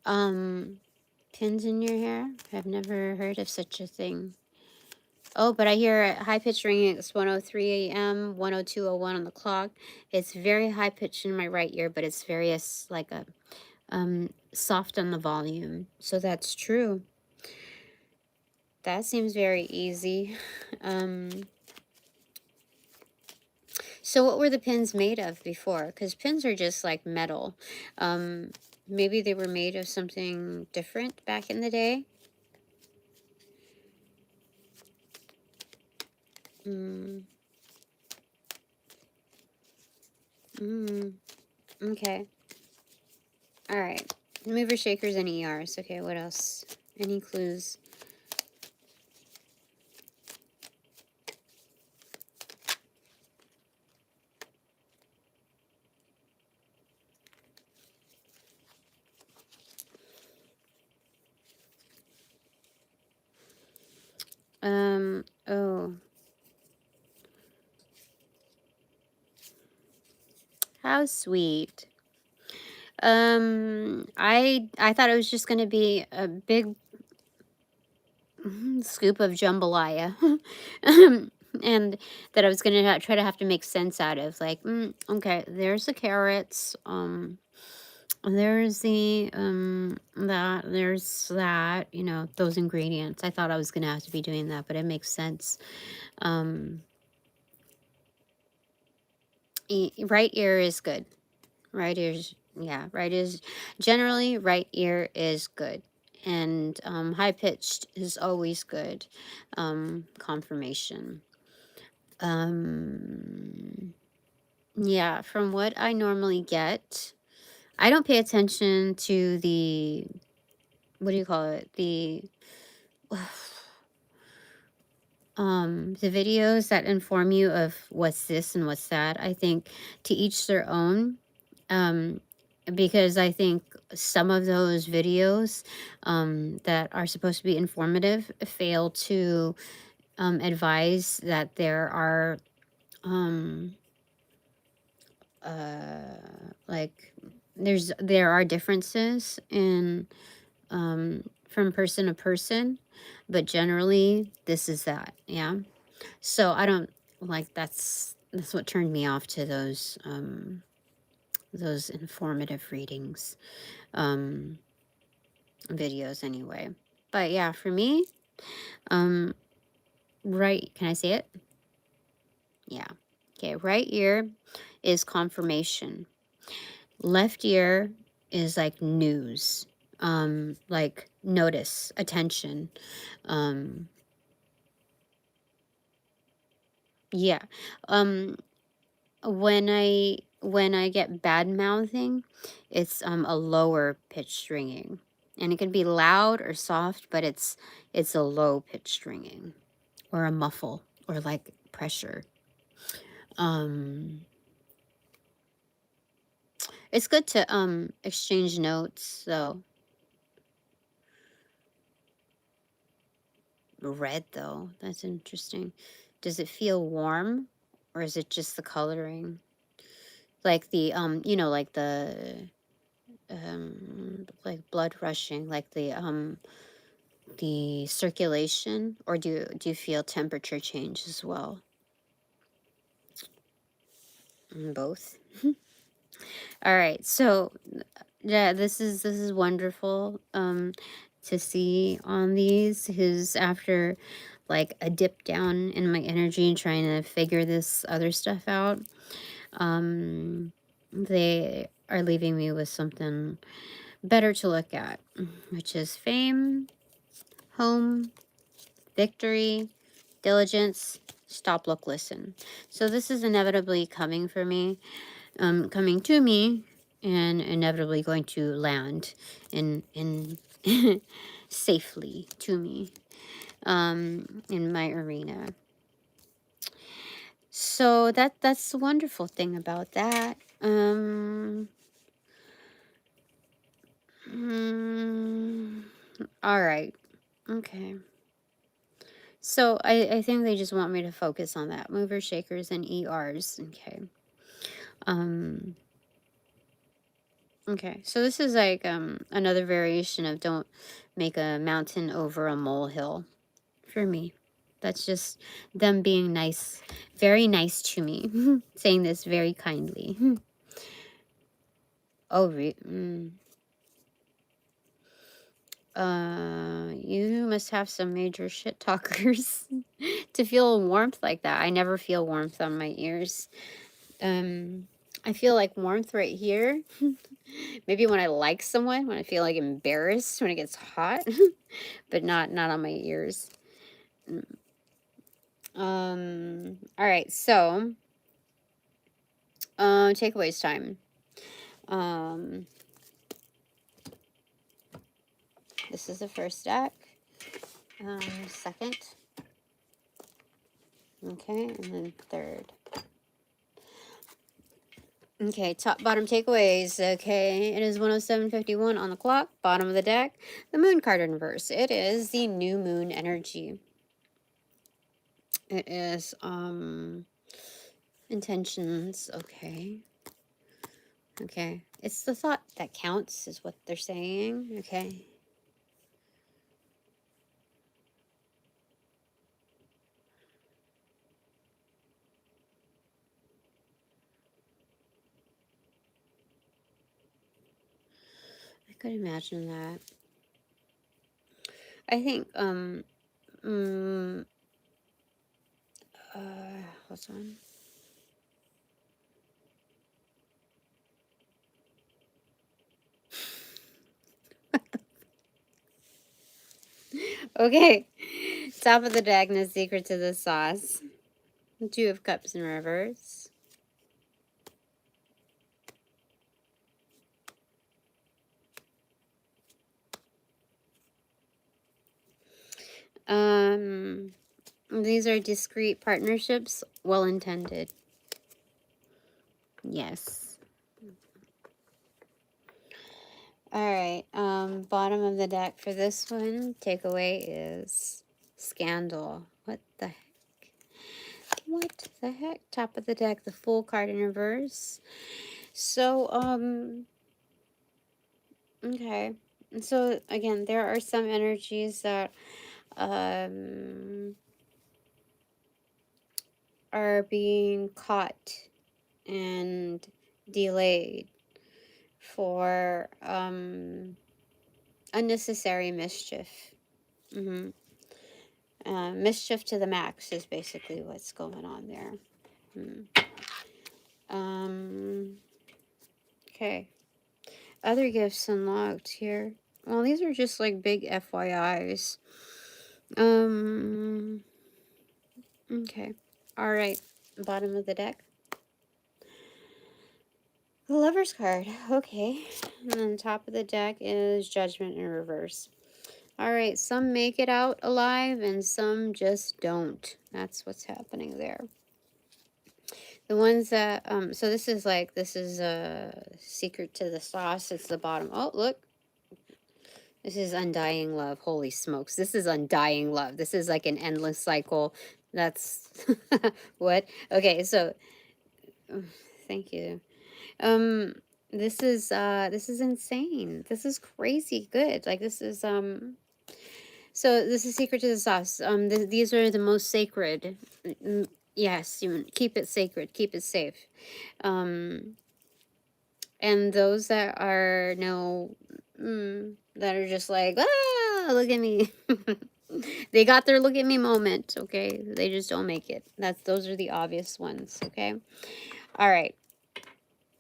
Pins in your hair? I've never heard of such a thing. Oh, but I hear high pitch ringing. It's 1:03 a.m., 1:02:01 on the clock. It's very high pitched in my right ear, but it's very like a soft on the volume. So that's true. That seems very easy. So what were the pins made of before? Because pins are just like metal. Maybe they were made of something different back in the day. Okay. All right. Mover, shakers, and ERs. Okay, what else? Any clues? Oh. How sweet. I thought it was just gonna be a big scoop of jambalaya. And that I was gonna try to have to make sense out of. Like, okay, there's the carrots, there's the there's that, you know, those ingredients. I thought I was gonna have to be doing that, but it makes sense. Right ear is good. Right ear's, yeah, generally right ear is good. And high pitched is always good. Confirmation. Yeah, from what I normally get, I don't pay attention to the, what do you call it? The videos that inform you of what's this and what's that. I think to each their own. Because I think some of those videos that are supposed to be informative fail to advise that there are like there are differences in from person to person, but generally this is that. Yeah. So I don't like that's what turned me off to those informative readings, videos anyway. But yeah, for me, right, can I say it? Yeah. Okay, right ear is confirmation. Left ear is like news, like notice, attention. Yeah. When I get bad mouthing, it's a lower pitched ringing. And it can be loud or soft, but it's a low pitched ringing or a muffle or like pressure. It's good to exchange notes. So red though, that's interesting. Does it feel warm or is it just the coloring? Like the like the like blood rushing, like the circulation, or do you feel temperature change as well? Both. All right, so yeah, this is wonderful to see on these, who's after like a dip down in my energy trying to figure this other stuff out. They are leaving me with something better to look at, which is fame, home, victory, diligence, stop, look, listen. So this is inevitably coming for me, coming to me, and inevitably going to land in safely to me, in my arena. So that's the wonderful thing about that. All right. Okay. So I think they just want me to focus on that. Movers, shakers, and ERs. Okay. Okay. So this is like another variation of don't make a mountain over a molehill for me. That's just them being nice, very nice to me, saying this very kindly. Oh, you must have some major shit talkers to feel warmth like that. I never feel warmth on my ears. I feel like warmth right here. Maybe when I like someone, when I feel like embarrassed, when it gets hot, but not on my ears. All right, so takeaways time. This is the first deck. Second. Okay, and then third. Okay, top, bottom takeaways. Okay, it is 107:51 on the clock. Bottom of the deck, the moon card in reverse. It is the new moon energy. It is intentions. Okay. Okay. It's the thought that counts, is what they're saying. Okay. I could imagine that. I think what's on? Okay. Top of the deck, no secret to the sauce. Two of Cups in reverse. These are discrete partnerships, well intended. Yes. All right. Bottom of the deck for this one, takeaway is scandal. What the heck? What the heck? Top of the deck, the Fool card in reverse. So, okay. So again, there are some energies that are being caught and delayed for unnecessary mischief. Mischief to the max is basically what's going on there. Okay. Other gifts unlocked here. Well, these are just like big FYIs. Okay. All right. Bottom of the deck. The Lover's card. Okay. And then top of the deck is Judgment in reverse. All right. Some make it out alive and some just don't. That's what's happening there. The ones that, so this is a secret to the sauce. It's the bottom. Oh, look. This is undying love. Holy smokes. This is undying love. This is like an endless cycle. That's what? Okay, so thank you. This is insane. This is crazy good. Like this is so this is secret to the sauce. These are the most sacred. Yes, you keep it sacred, keep it safe. And those that are that are just like, ah, look at me. They got their look at me moment, okay? They just don't make it. Those are the obvious ones, okay? All right.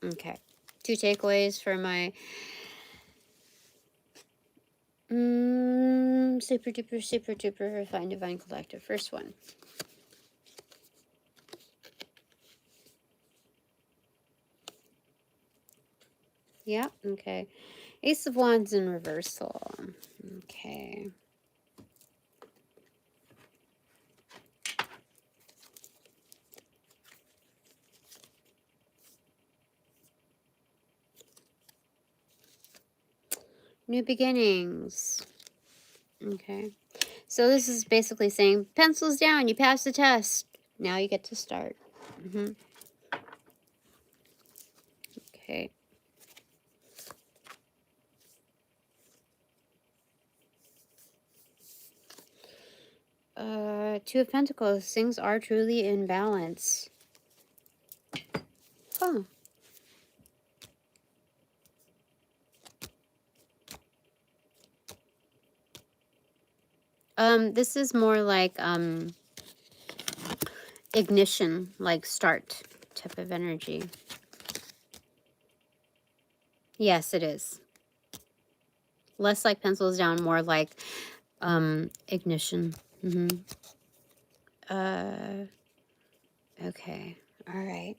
Okay. 2 takeaways for my super duper refined divine collective. First one. Yeah, okay. Ace of Wands in reversal. Okay. New beginnings. Okay. So this is basically saying, pencils down, you passed the test. Now you get to start. Okay. Two of Pentacles. Things are truly in balance. Huh. This is more like, ignition, like start type of energy. Yes, it is. Less like pencils down, more like, ignition. Okay. All right.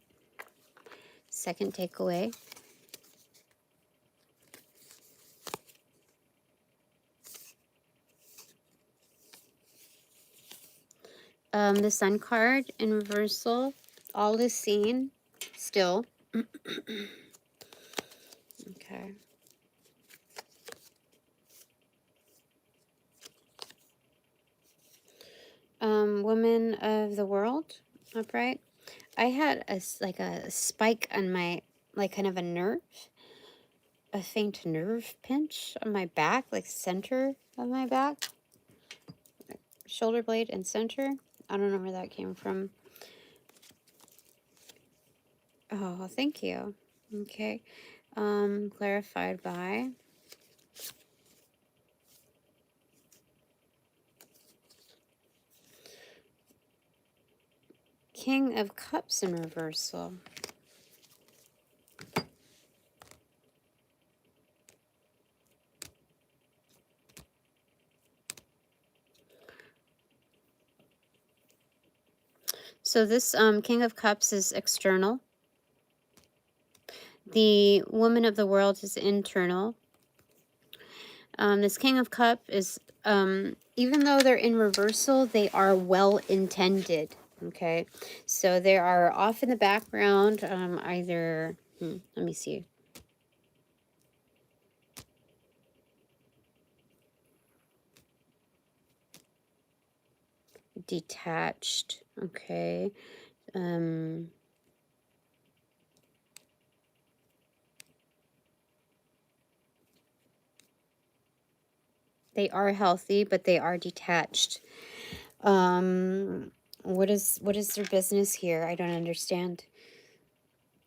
Second takeaway. The Sun card in reversal. All is seen still. Okay. Woman of the world, upright. I had a spike on my, like kind of a nerve, a faint nerve pinch on my back, like center of my back, shoulder blade and center. I don't know where that came from. Oh, thank you. Okay. Clarified by King of Cups in reversal. So this King of Cups is external. The Woman of the World is internal. This King of Cups is, even though they're in reversal, they are well intended. Okay, so they are off in the background. Either, let me see. Detached. Okay. They are healthy, but they are detached. What is their business here? I don't understand.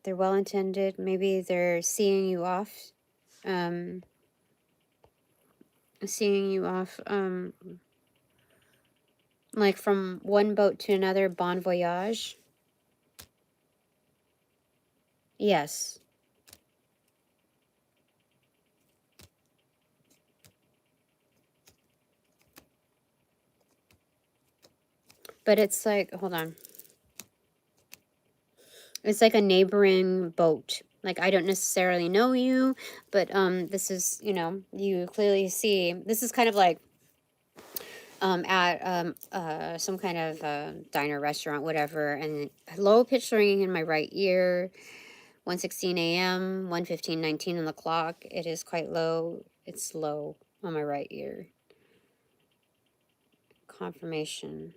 They're well intended. Maybe they're seeing you off. Seeing you off. Like from one boat to another, bon voyage. Yes. But it's like, hold on. It's like a neighboring boat. Like, I don't necessarily know you, but this is, you know, you clearly see, this is kind of like at some kind of diner, restaurant, whatever, and low pitch ringing in my right ear, 1:16 a.m., 1:15:19 on the clock. It is quite low. It's low on my right ear. Confirmation.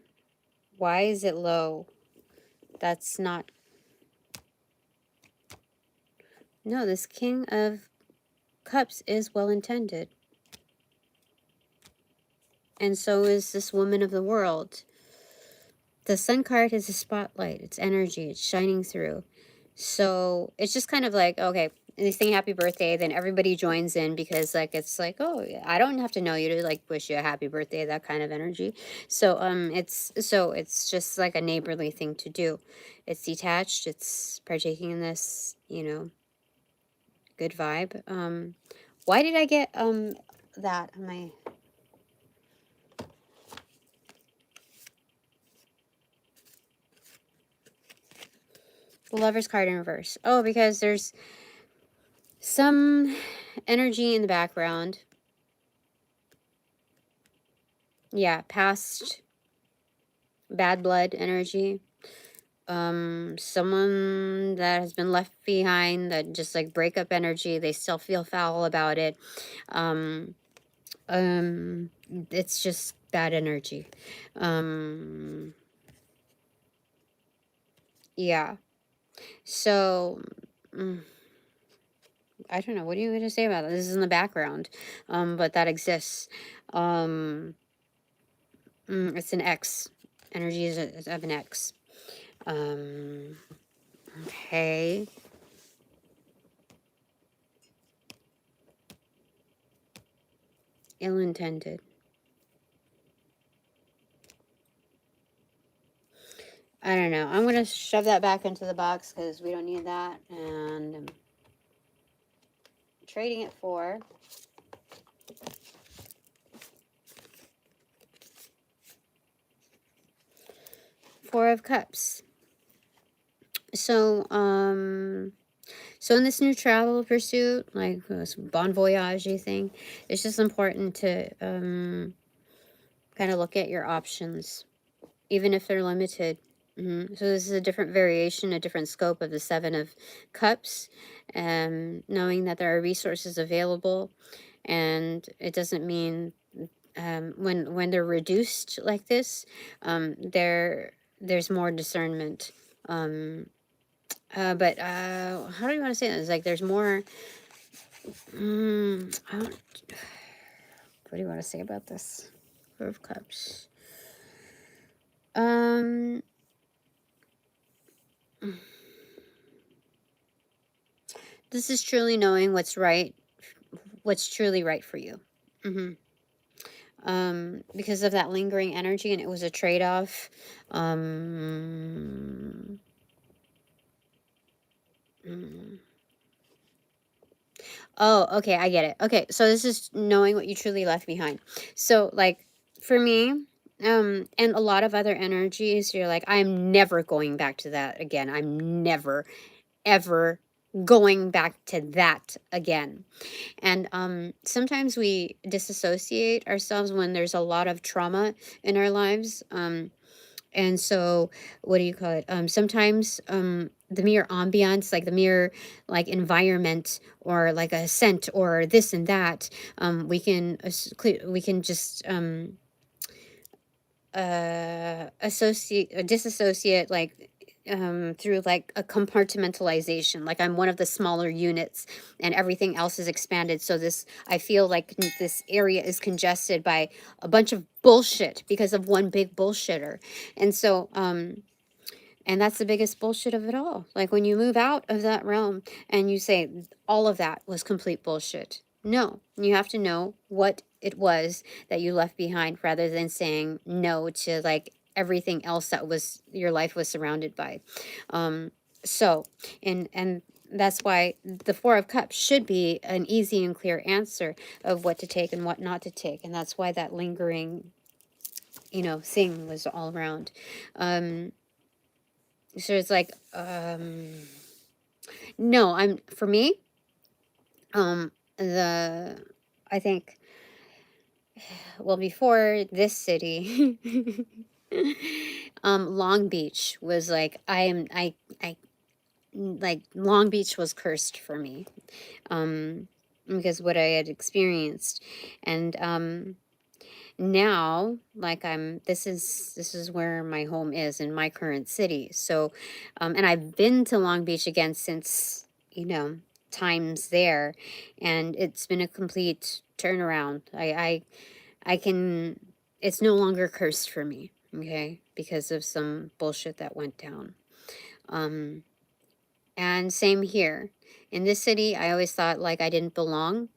Why is it low? That's not... No, this King of Cups is well intended. And so is this Woman of the World. The Sun card is a spotlight. It's energy. It's shining through. So it's just kind of like, okay, they sing happy birthday, then everybody joins in because like it's like, oh, I don't have to know you to like wish you a happy birthday, that kind of energy. So it's just like a neighborly thing to do. It's detached, it's partaking in this, you know, good vibe. Why did I get that on my... The Lover's card in reverse? Oh, because there's some energy in the background. Yeah, past bad blood energy. Someone that has been left behind, that just like breakup energy, they still feel foul about it. It's just bad energy. Yeah. So, I don't know. What do you want to say about that? This is in the background, but that exists. It's an X. Energy is of an X. Okay. Ill-intended. I don't know. I'm going to shove that back into the box because we don't need that. And I'm trading it for... Four of Cups. So, so in this new travel pursuit, like this bon voyage-y thing, it's just important to kind of look at your options, even if they're limited. So this is a different variation, a different scope of the Seven of Cups, knowing that there are resources available, and it doesn't mean when they're reduced like this, there's more discernment. But how do you want to say this? Like there's more... what do you want to say about this? Four of Cups. This is truly knowing what's right, what's truly right for you. Because of that lingering energy, and it was a trade-off. Oh, okay, I get it. Okay, so this is knowing what you truly left behind. So, like, for me, and a lot of other energies, you're like, I'm never going back to that again. I'm never, ever going back to that again. And sometimes we disassociate ourselves when there's a lot of trauma in our lives. And so, what do you call it? Sometimes the mere ambiance, like the mere like environment, or like a scent, or this and that, we can just disassociate, like through like a compartmentalization, like I'm one of the smaller units and everything else is expanded. So this, I feel like this area is congested by a bunch of bullshit because of one big bullshitter. And so, and that's the biggest bullshit of it all. Like when you move out of that realm and you say all of that was complete bullshit. No, you have to know what it was that you left behind rather than saying no to like everything else that was your life was surrounded by. So, and that's why the Four of Cups should be an easy and clear answer of what to take and what not to take. And that's why that lingering, you know, thing was all around. So it's like, no, for me, I think, well, before this city, Long Beach was like, like Long Beach was cursed for me, because what I had experienced. And, now like this is where my home is in my current city. So and I've been to Long Beach again since, you know, times there, and it's been a complete turnaround. I can, it's no longer cursed for me, okay, because of some bullshit that went down. And same here in this city. I always thought like I didn't belong,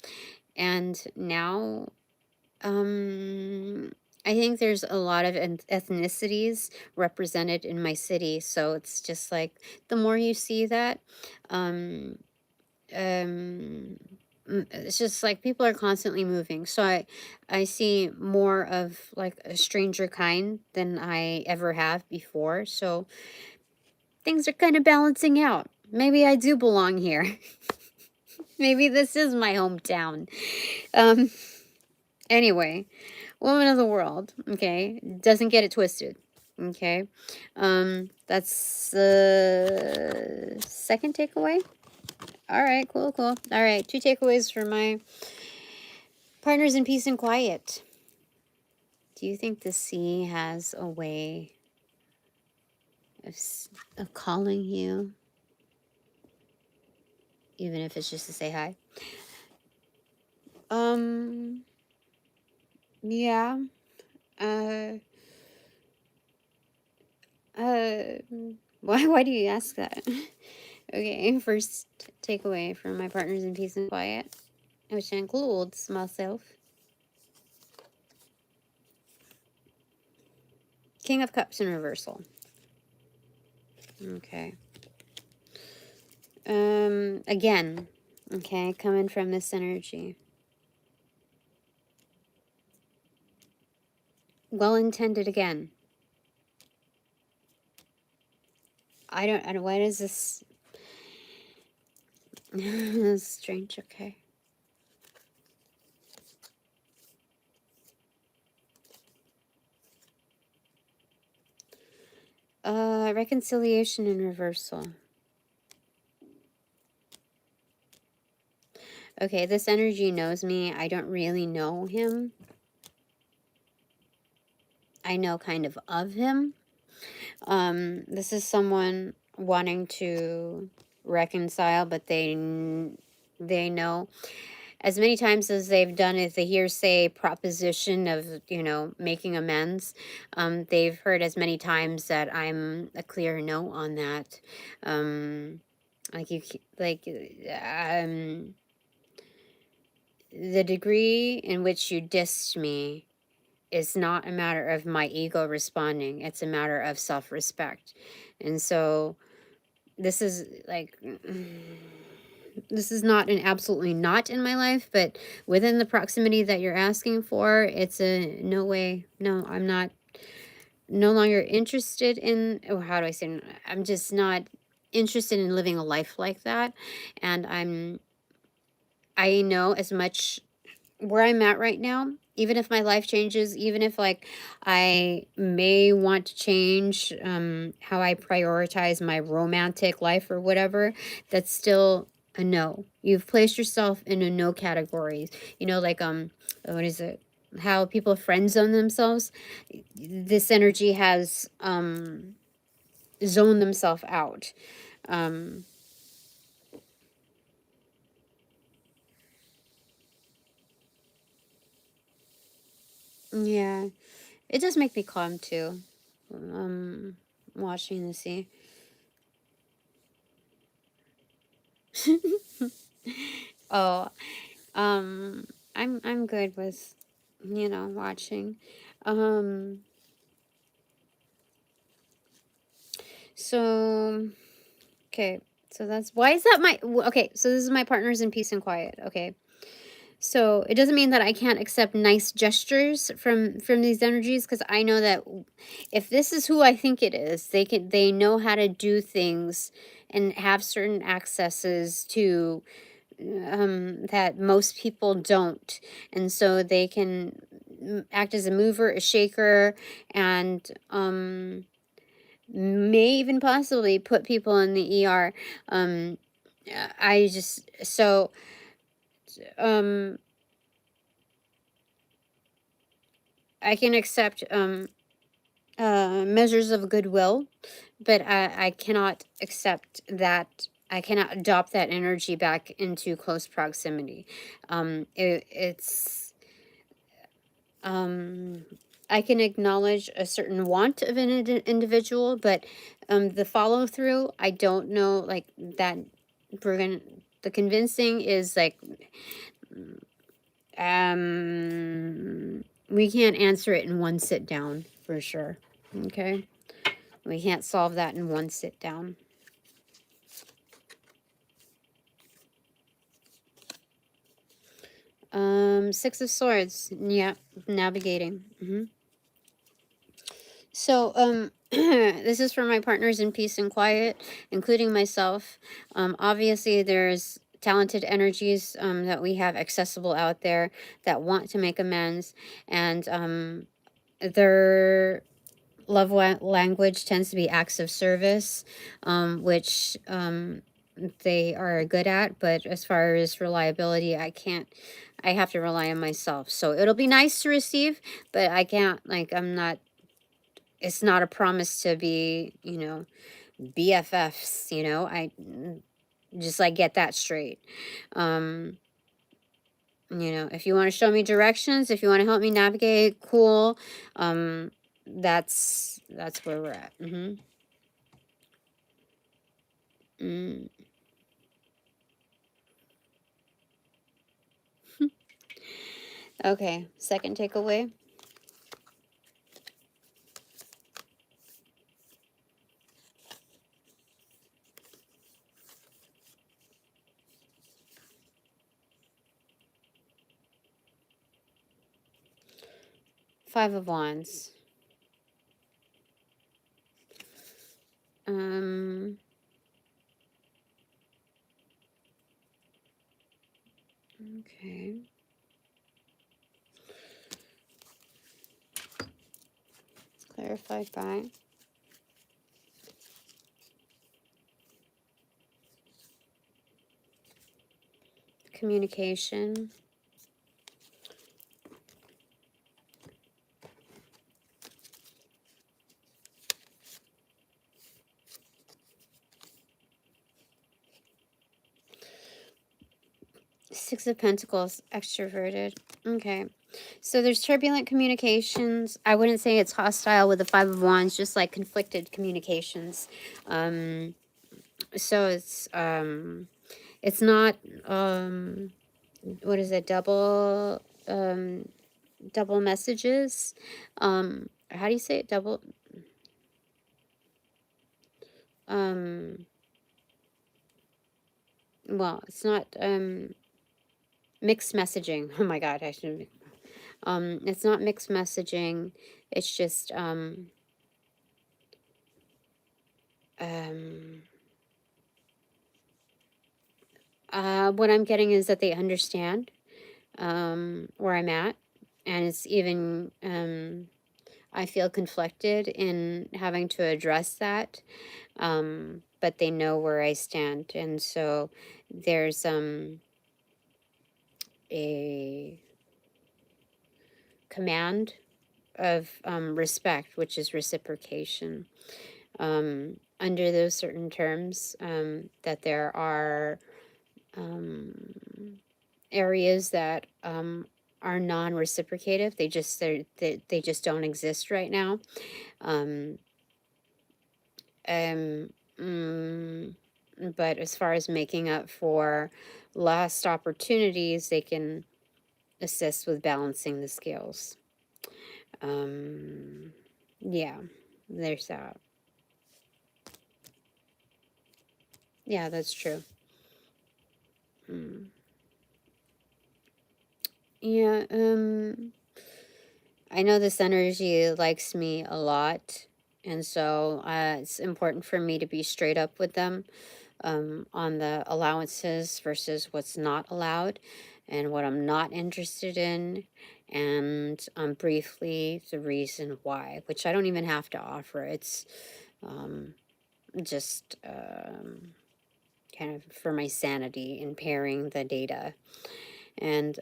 and now I think there's a lot of ethnicities represented in my city, so it's just like the more you see that, um, it's just like people are constantly moving. So I see more of like a stranger kind than I ever have before. So things are kind of balancing out. Maybe I do belong here. Maybe this is my hometown. Um, anyway. Woman of the world, okay? Doesn't get it twisted, okay? That's the second takeaway. All right, cool. All right, 2 takeaways for my partners in peace and quiet. Do you think the sea has a way of calling you, even if it's just to say hi? Yeah. Why do you ask that? Okay, first takeaway from my partners in peace and quiet, which includes myself. King of Cups in reversal. Okay. Again, okay, coming from this energy. Well-intended again. I don't, why does this... This is strange, okay. Reconciliation in reversal. Okay, this energy knows me. I don't really know him. I know kind of him. This is someone wanting to reconcile, but they know as many times as they've done it, the hearsay proposition of, you know, making amends. They've heard as many times that I'm a clear no on that. The degree in which you dissed me is not a matter of my ego responding. It's a matter of self-respect. And so this is like, this is not an absolutely not in my life, but within the proximity that you're asking for, it's a no way. No, I'm not, no longer interested in, oh, how do I say, I'm just not interested in living a life like that. And I know as much where I'm at right now, even if my life changes, even if like I may want to change how I prioritize my romantic life or whatever, that's still a no. You've placed yourself in a no category. You know, like what is it? How people friend zone themselves. This energy has zone themselves out. Yeah, it does make me calm too. Watching the sea. Oh, I'm good with, you know, watching. So okay, so that's why is that my okay. So this is my partners in peace and quiet. Okay, so it doesn't mean that I can't accept nice gestures from these energies, because I know that if this is who I think it is, they know how to do things and have certain accesses to that most people don't, and so they can act as a mover, a shaker, and may even possibly put people in the ER. I just so I can accept measures of goodwill, but I cannot accept that. I cannot adopt that energy back into close proximity. It's I can acknowledge a certain want of an individual, but the follow through, I don't know, like that. The convincing is like, we can't answer it in one sit down for sure. Okay, we can't solve that in one sit down. Six of Swords. Yeah, navigating. So, this is for my partners in peace and quiet, including myself. Obviously, there's talented energies that we have accessible out there that want to make amends, and their love language tends to be acts of service, which they are good at. But as far as reliability, I can't. I have to rely on myself. So it'll be nice to receive, but I can't. Like, I'm not. It's not a promise to be, you know, BFFs. You know, I just like get that straight. You know, if you want to show me directions, if you want to help me navigate, cool. That's where we're at. Okay, second takeaway. Five of Wands. Okay. It's clarified by communication. Six of Pentacles, extroverted. Okay. So there's turbulent communications. I wouldn't say it's hostile with the Five of Wands, just like conflicted communications. So it's not, what is it, double messages? How do you say it? Double, well, it's not, mixed messaging. Oh my God, I should, it's not mixed messaging. It's just, what I'm getting is that they understand where I'm at, and it's even I feel conflicted in having to address that, but they know where I stand, and so there's a command of respect, which is reciprocation. under those certain terms, that there are areas that are non-reciprocative. They just don't exist right now. Um, um, mm, but as far as making up for lost opportunities, they can assist with balancing the scales. Yeah, there's that. Yeah, that's true. Yeah, I know this energy likes me a lot, and so it's important for me to be straight up with them on the allowances versus what's not allowed and what I'm not interested in, and briefly the reason why, which I don't even have to offer. It's just kind of for my sanity in pairing the data. And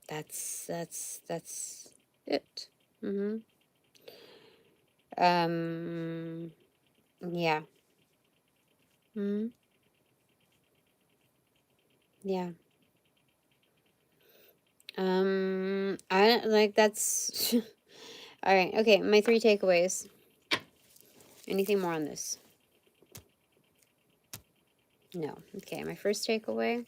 that's it. Yeah. Yeah. I like that's all right. Okay, my 3 takeaways. Anything more on this? No. Okay, my first takeaway.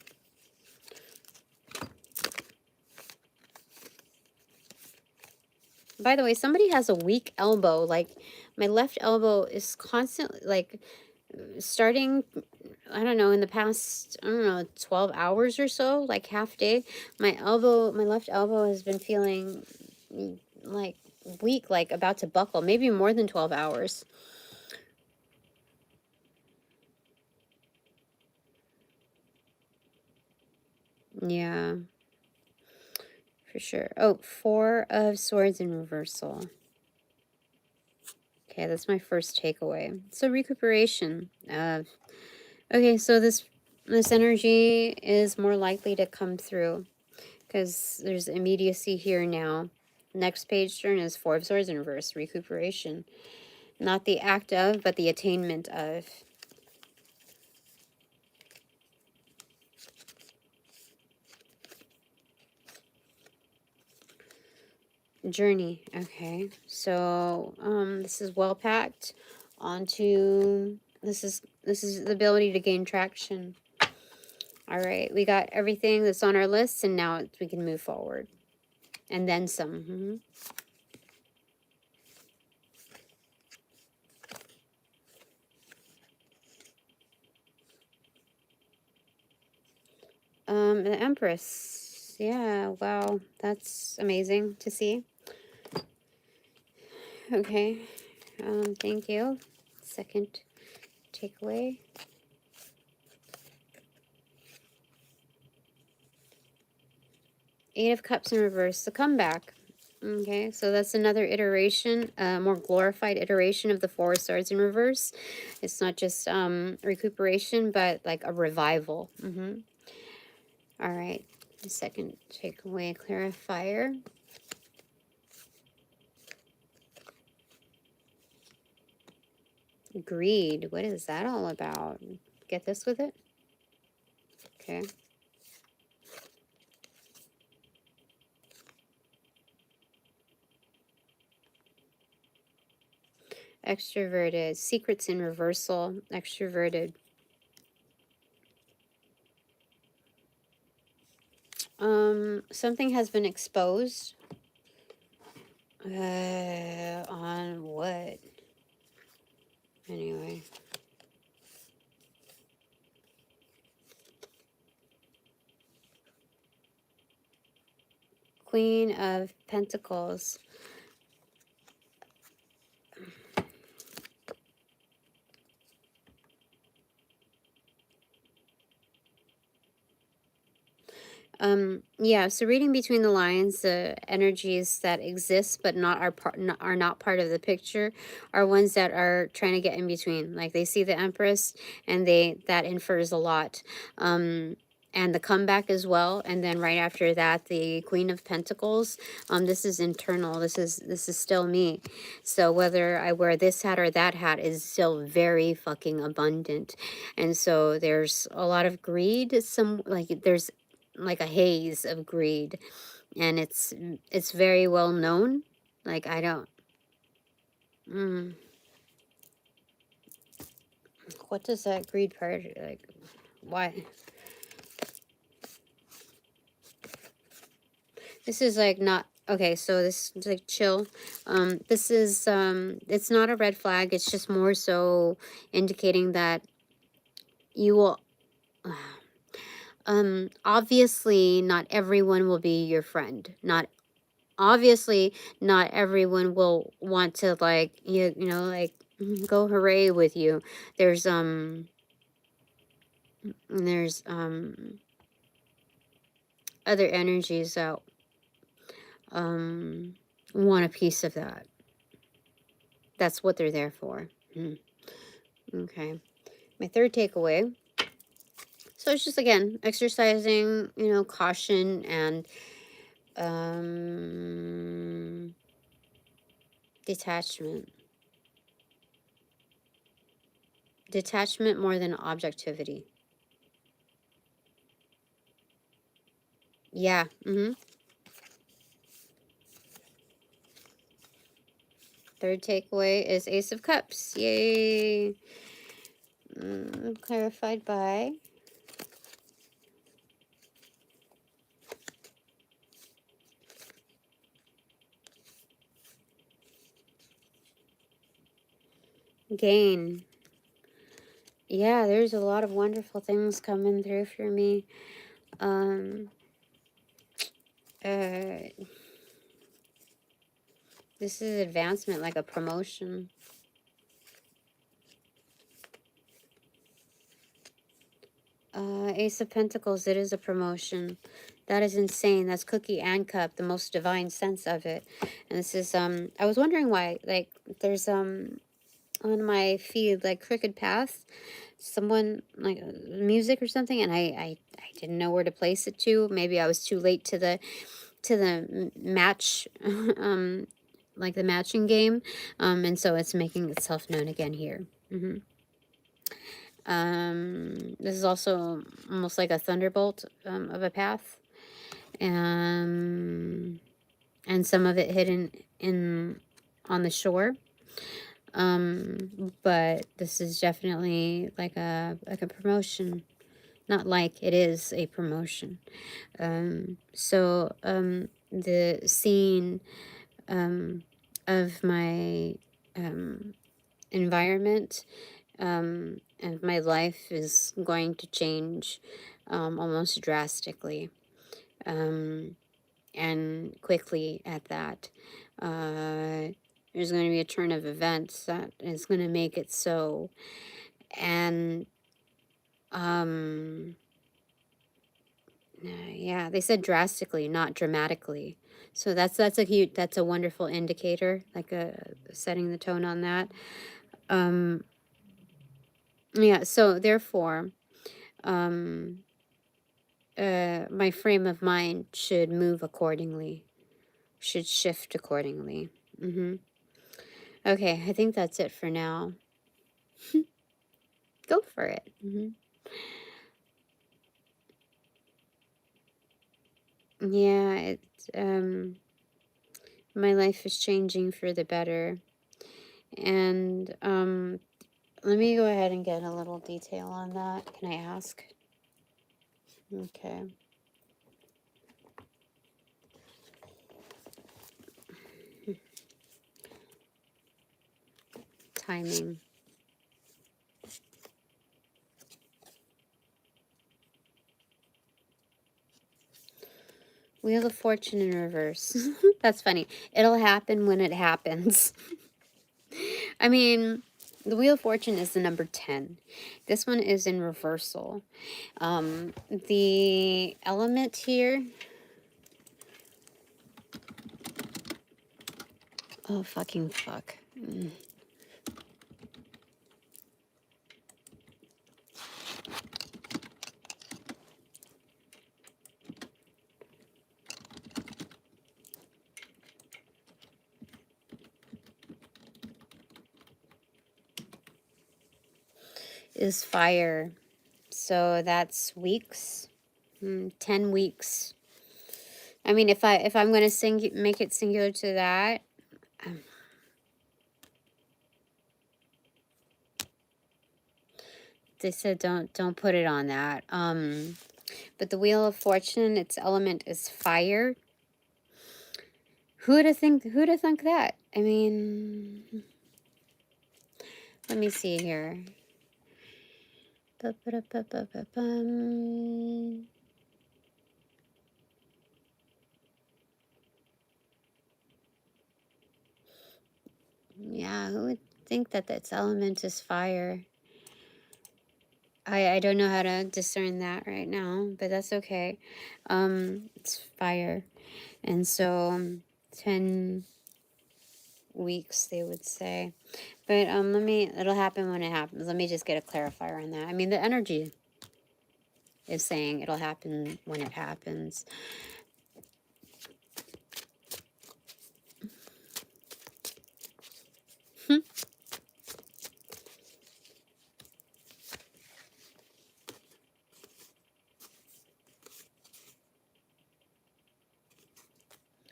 By the way, somebody has a weak elbow. Like my left elbow is constantly like starting, I don't know, in the past, I don't know, 12 hours or so, like half day, my left elbow has been feeling like weak, like about to buckle, maybe more than 12 hours. Yeah, for sure. Oh, 4 of Swords in reversal. Okay, that's my first takeaway. So recuperation. Okay, so this energy is more likely to come through because there's immediacy here now. Next page turn is 4 of Swords in reverse, recuperation. Not the act of, but the attainment of. Journey. Okay, so this is well packed onto, this is the ability to gain traction. All right, we got everything that's on our list, and now we can move forward. And then some. The Empress. Yeah, wow, that's amazing to see. Okay, thank you. Second takeaway. Eight of Cups in reverse, the comeback. Okay, so that's another iteration, more glorified iteration of the Four of Swords in reverse. It's not just recuperation, but like a revival. All right, the second takeaway, clarifier. Greed, what is that all about? Get this with it? Okay. Extroverted, secrets in reversal, extroverted. Something has been exposed. On what? Anyway. Queen of Pentacles. Yeah, so reading between the lines, the energies that exist but are not part of the picture are ones that are trying to get in between. Like they see the Empress and that infers a lot. And and the comeback as well. And then right after that, the Queen of Pentacles. This is internal. This is still me. So whether I wear this hat or that hat is still very fucking abundant. And so there's a lot of greed. There's like a haze of greed, and it's very well known. Like, I don't. What does that greed part, like, why? This is like not, okay, so this is like chill. This is, it's not a red flag. It's just more so indicating that you will, obviously not everyone will be your friend. Obviously not everyone will want to, like, you know, like, go hooray with you. There's other energies that want a piece of that. That's what they're there for. Okay. My third takeaway. So it's just, again, exercising, you know, caution and detachment. Detachment more than objectivity. Yeah. Third takeaway is Ace of Cups. Yay. Clarified by gain. Yeah, there's a lot of wonderful things coming through for me. This is advancement, like a promotion. Ace of Pentacles, it is a promotion. That is insane. That's cookie and cup, the most divine sense of it. And this is, I was wondering why, like, there's, on my feed, like, Crooked Path, someone, like, music or something, and I didn't know where to place it to. Maybe I was too late to the match, like the matching game. And so it's making itself known again here. This is also almost like a thunderbolt of a path, and some of it hidden on the shore. But this is definitely like a promotion. Not like, it is a promotion. So the scene of my environment and my life is going to change almost drastically, and quickly at that. There's going to be a turn of events that is going to make it so. And yeah, they said drastically, not dramatically. So that's a wonderful indicator, like setting the tone on that. Yeah, so therefore, my frame of mind should move accordingly, should shift accordingly. Okay, I think that's it for now. Go for it. Yeah, it's my life is changing for the better. And let me go ahead and get a little detail on that. Can I ask? Okay. Timing. Wheel of Fortune in reverse. That's funny. It'll happen when it happens. I mean, the Wheel of Fortune is the number 10. This one is in reversal. The element here. Oh, fucking fuck. is fire. So that's weeks. 10 weeks. I mean, if I'm going to make it singular to that, they said don't put it on that. But the Wheel of Fortune, its element is fire. Who'd have thunk that? I mean, let me see here. Yeah, who would think that its element is fire? I don't know how to discern that right now, but that's okay. It's fire. And so 10 weeks, they would say. But it'll happen when it happens. Let me just get a clarifier on that. I mean, the energy is saying it'll happen when it happens.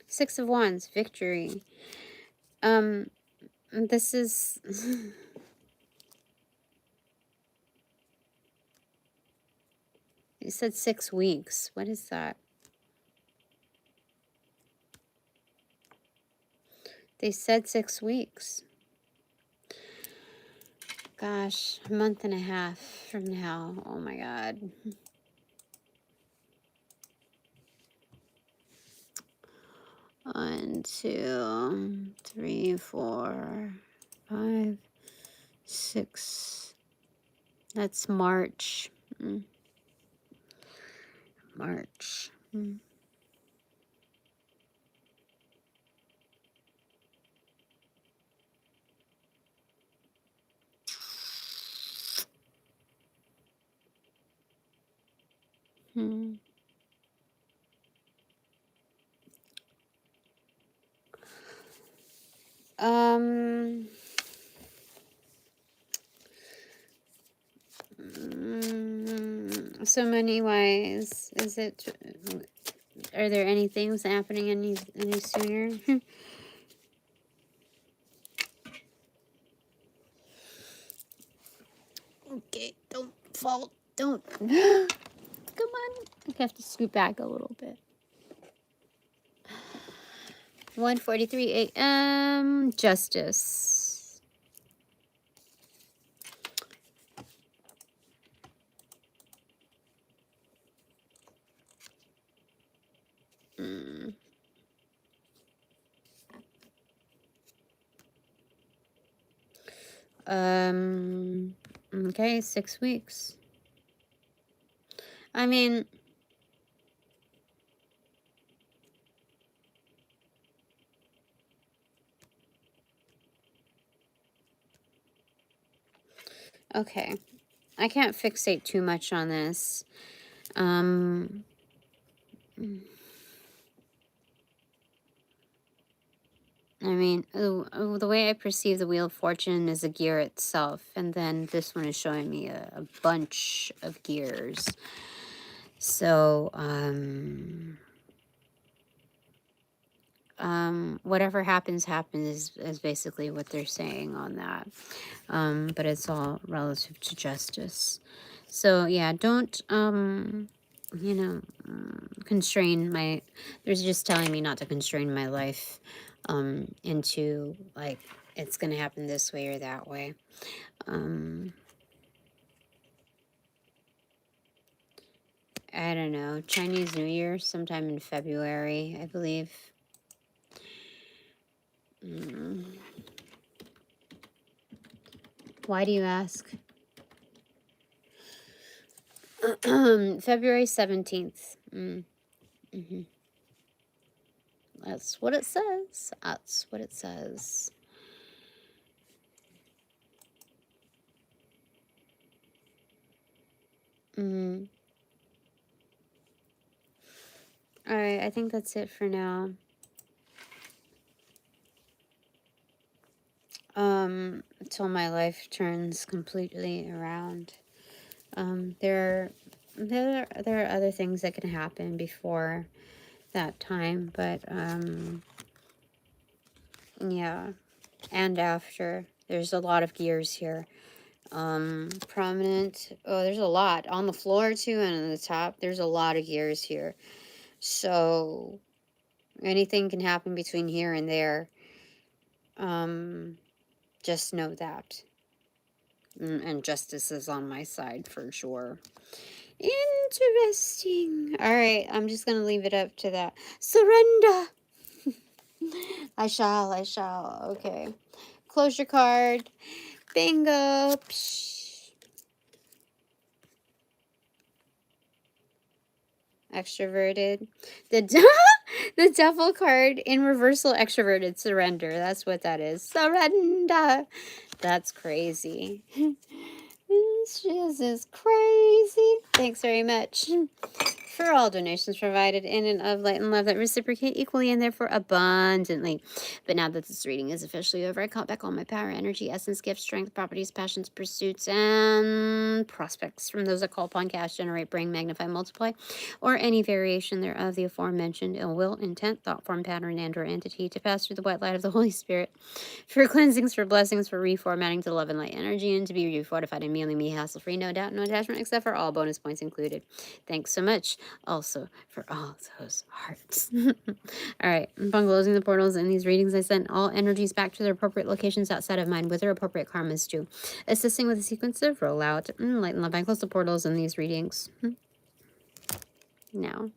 Six of Wands, victory. This is... You said 6 weeks. What is that? They said 6 weeks. Gosh, a month and a half from now. Oh my God. One, 2, 3, 4, 5, 6. That's March. March. So many ways. Is it? Are there any things happening any sooner? Okay, don't fall. Don't. Come on. I have to scoot back a little bit. 1:43 a.m. Justice. Okay, 6 weeks. I mean, okay. I can't fixate too much on this. I mean, the way I perceive the Wheel of Fortune is a gear itself, and then this one is showing me a bunch of gears. So, whatever happens is basically what they're saying on that. But it's all relative to justice. So yeah, don't you know, constrain my... They're just telling me not to constrain my life into like it's gonna happen this way or that way. I don't know, Chinese New Year sometime in February, I believe. Why do you ask? February 17th. That's what it says. That's what it says. All right, I think that's it for now. until my life turns completely around. There are other things that can happen before that time, but yeah, and after. There's a lot of gears here. Prominent. Oh, there's a lot on the floor too, and on the top. There's a lot of gears here. So anything can happen between here and there. Just know that. And justice is on my side for sure. Interesting. All right, I'm just going to leave it up to that. Surrender. I shall. Okay. Close your card. Bingo. Psh. Extroverted. The devil card in reversal, extroverted. Surrender. That's what that is. Surrender. That's crazy. This is crazy. Thanks very much for all donations provided in and of light and love that reciprocate equally and therefore abundantly. But now that this reading is officially over, I call back all my power, energy, essence, gifts, strength, properties, passions, pursuits, and prospects from those that call upon, cast, generate, bring, magnify, multiply, or any variation thereof the aforementioned ill will, intent, thought form, pattern, and or entity to pass through the white light of the Holy Spirit for cleansings, for blessings, for reformatting to love and light energy, and to be refortified and merely me, hassle-free, no doubt, no attachment, except for all bonus points included. Thanks so much also for all those hearts. All right, upon closing the portals in these readings, I sent all energies back to their appropriate locations outside of mine with their appropriate karmas too. Assisting with a sequence of rollout, light and love. I close the portals in these readings now.